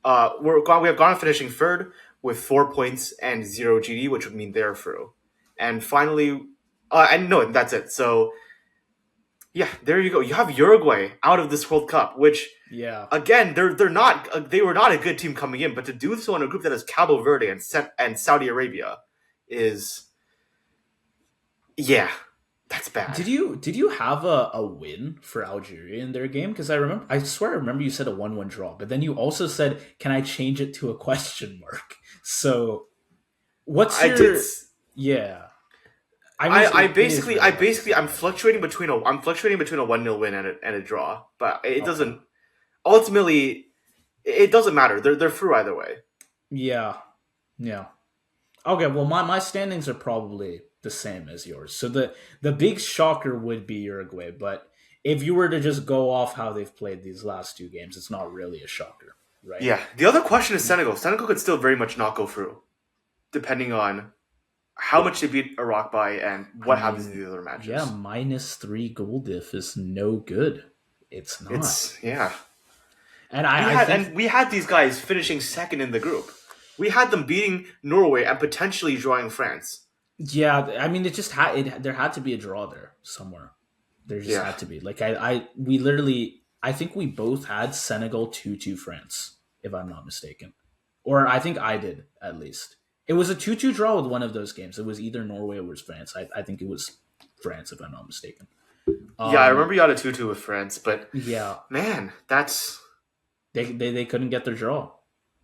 We have Ghana finishing third with 4 points and zero GD, which would mean they're through. And finally, and no, that's it. So yeah, there you go. You have Uruguay out of this World Cup, which Yeah. again they were not a good team coming in, but to do so in a group that has Cabo Verde and Saudi Arabia is yeah, that's bad. Did you have a win for Algeria in their game? Because I swear I remember you said a 1-1 draw, but then you also said, "Can I change it to a question mark?" So what's I did. your yeah? I basically I'm fluctuating between a 1-0 win and a draw, but it Okay. doesn't ultimately it doesn't matter. They're through either way. Yeah, yeah. Okay, well my standings are probably the same as yours. So the big shocker would be Uruguay, but if you were to just go off how they've played these last two games, it's not really a shocker, right? Yeah. The other question is Senegal. Senegal could still very much not go through, depending on how much they beat Iraq by and I what happens in mean, the other yeah, matches. -3 goal diff is no good. It's not. It's yeah. And I think We had these guys finishing second in the group. We had them beating Norway and potentially drawing France. yeah, I mean it just there had to be a draw there somewhere. There just Yeah. had to be. Like we literally I think we both had Senegal 2-2 France, if I'm not mistaken. Or I think I did at least. It was a 2-2 draw with one of those games. It was either Norway or it was France. I think it was France if I'm not mistaken. Yeah, I Um remember you had a 2-2 with France, but yeah, man, that's they couldn't get their draw.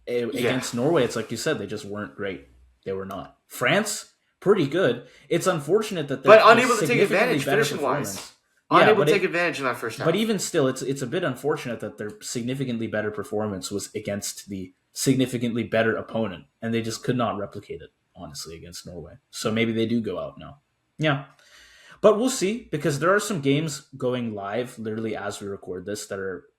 yeah. Against Norway, it's like you said, they just weren't great. They were not. France, pretty good. It's unfortunate that But the unable to take significantly advantage better finishing wise. performance. Yeah, Unable to take advantage in that first but half. even still, it's a bit unfortunate that their significantly better performance was against the significantly better opponent, and they just could not replicate it honestly against Norway. So maybe they do go out now. Yeah, but we'll see because there are some games going live literally as we record this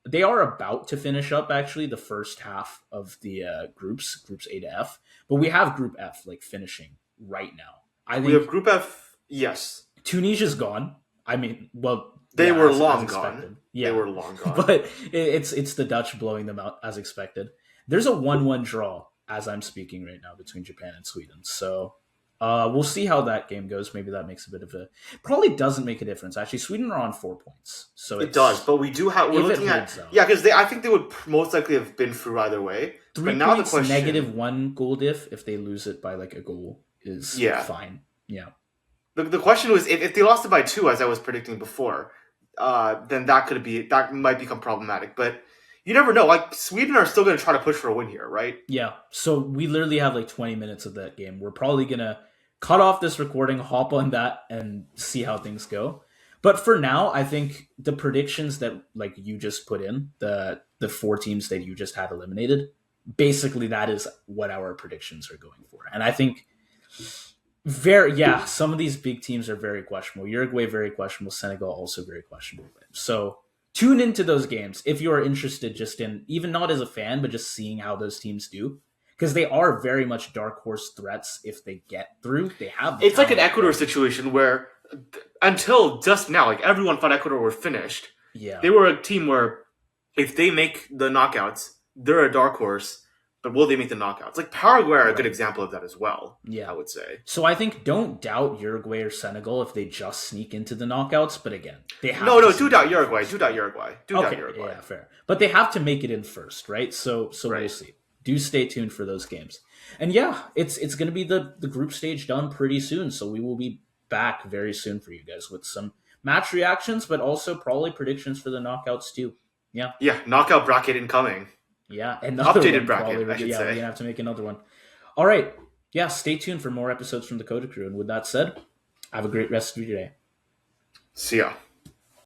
they are about to finish up actually the first half of the groups A to F, but we have Group F like finishing right now. I We have think Group F. Yes, Tunisia's gone. I mean, well, they yeah, were as long gone. expected. They Yeah, were long gone. but it's the Dutch blowing them out as expected. There's a 1-1 draw as I'm speaking right now between Japan and Sweden. So we'll see how that game goes. Maybe that makes a bit of a probably doesn't make a difference. Actually, Sweden are on 4 points, so It does, it's but we do have. We're if it looking at holds out. yeah, because they. I think they would most likely have been through either way. But Three now the points question, -1 goal diff if they lose it by like a goal is yeah, fine. Yeah. the question was if they lost it by two, as I was predicting before, then that might become problematic. But you never know. Like Sweden are still going to try to push for a win here, right? Yeah. So we literally have like 20 minutes of that game. We're probably going to cut off this recording, hop on that, and see how things go. But for now, I think the predictions that like you just put in, the four teams that you just had eliminated, basically that is what our predictions are going for. And I think some of these big teams are very questionable. Uruguay very questionable, Senegal also very questionable. So tune into those games if you are interested, just in even not as a fan, but just seeing how those teams do. Because they are very much dark horse threats if they get through. They have the It's like an talent. Ecuador situation where until just now, like everyone thought Ecuador were finished. Yeah. They were a team where if they make the knockouts, they're a dark horse. But will they make the knockouts? Like Paraguay are a good Right. example of that as well. Yeah. I would say. So I think don't doubt Uruguay or Senegal if they just sneak into the knockouts. But again, they have No, to no, do sneak doubt in Uruguay. first. Do doubt Uruguay. Do doubt Okay, Uruguay. yeah, fair. But they have to make it in first, right? So Right. we'll see. Do stay tuned for those games. And yeah, it's going to be the group stage done pretty soon. So we will be back very soon for you guys with some match reactions, but also probably predictions for the knockouts too. Yeah, Yeah, knockout bracket incoming. yeah, another Updated one bracket, probably. I should Yeah, we're say. gonna have to make another one. All right, yeah, stay tuned for more episodes from the CoDaKrew. And with that said, have a great rest of your day. See ya.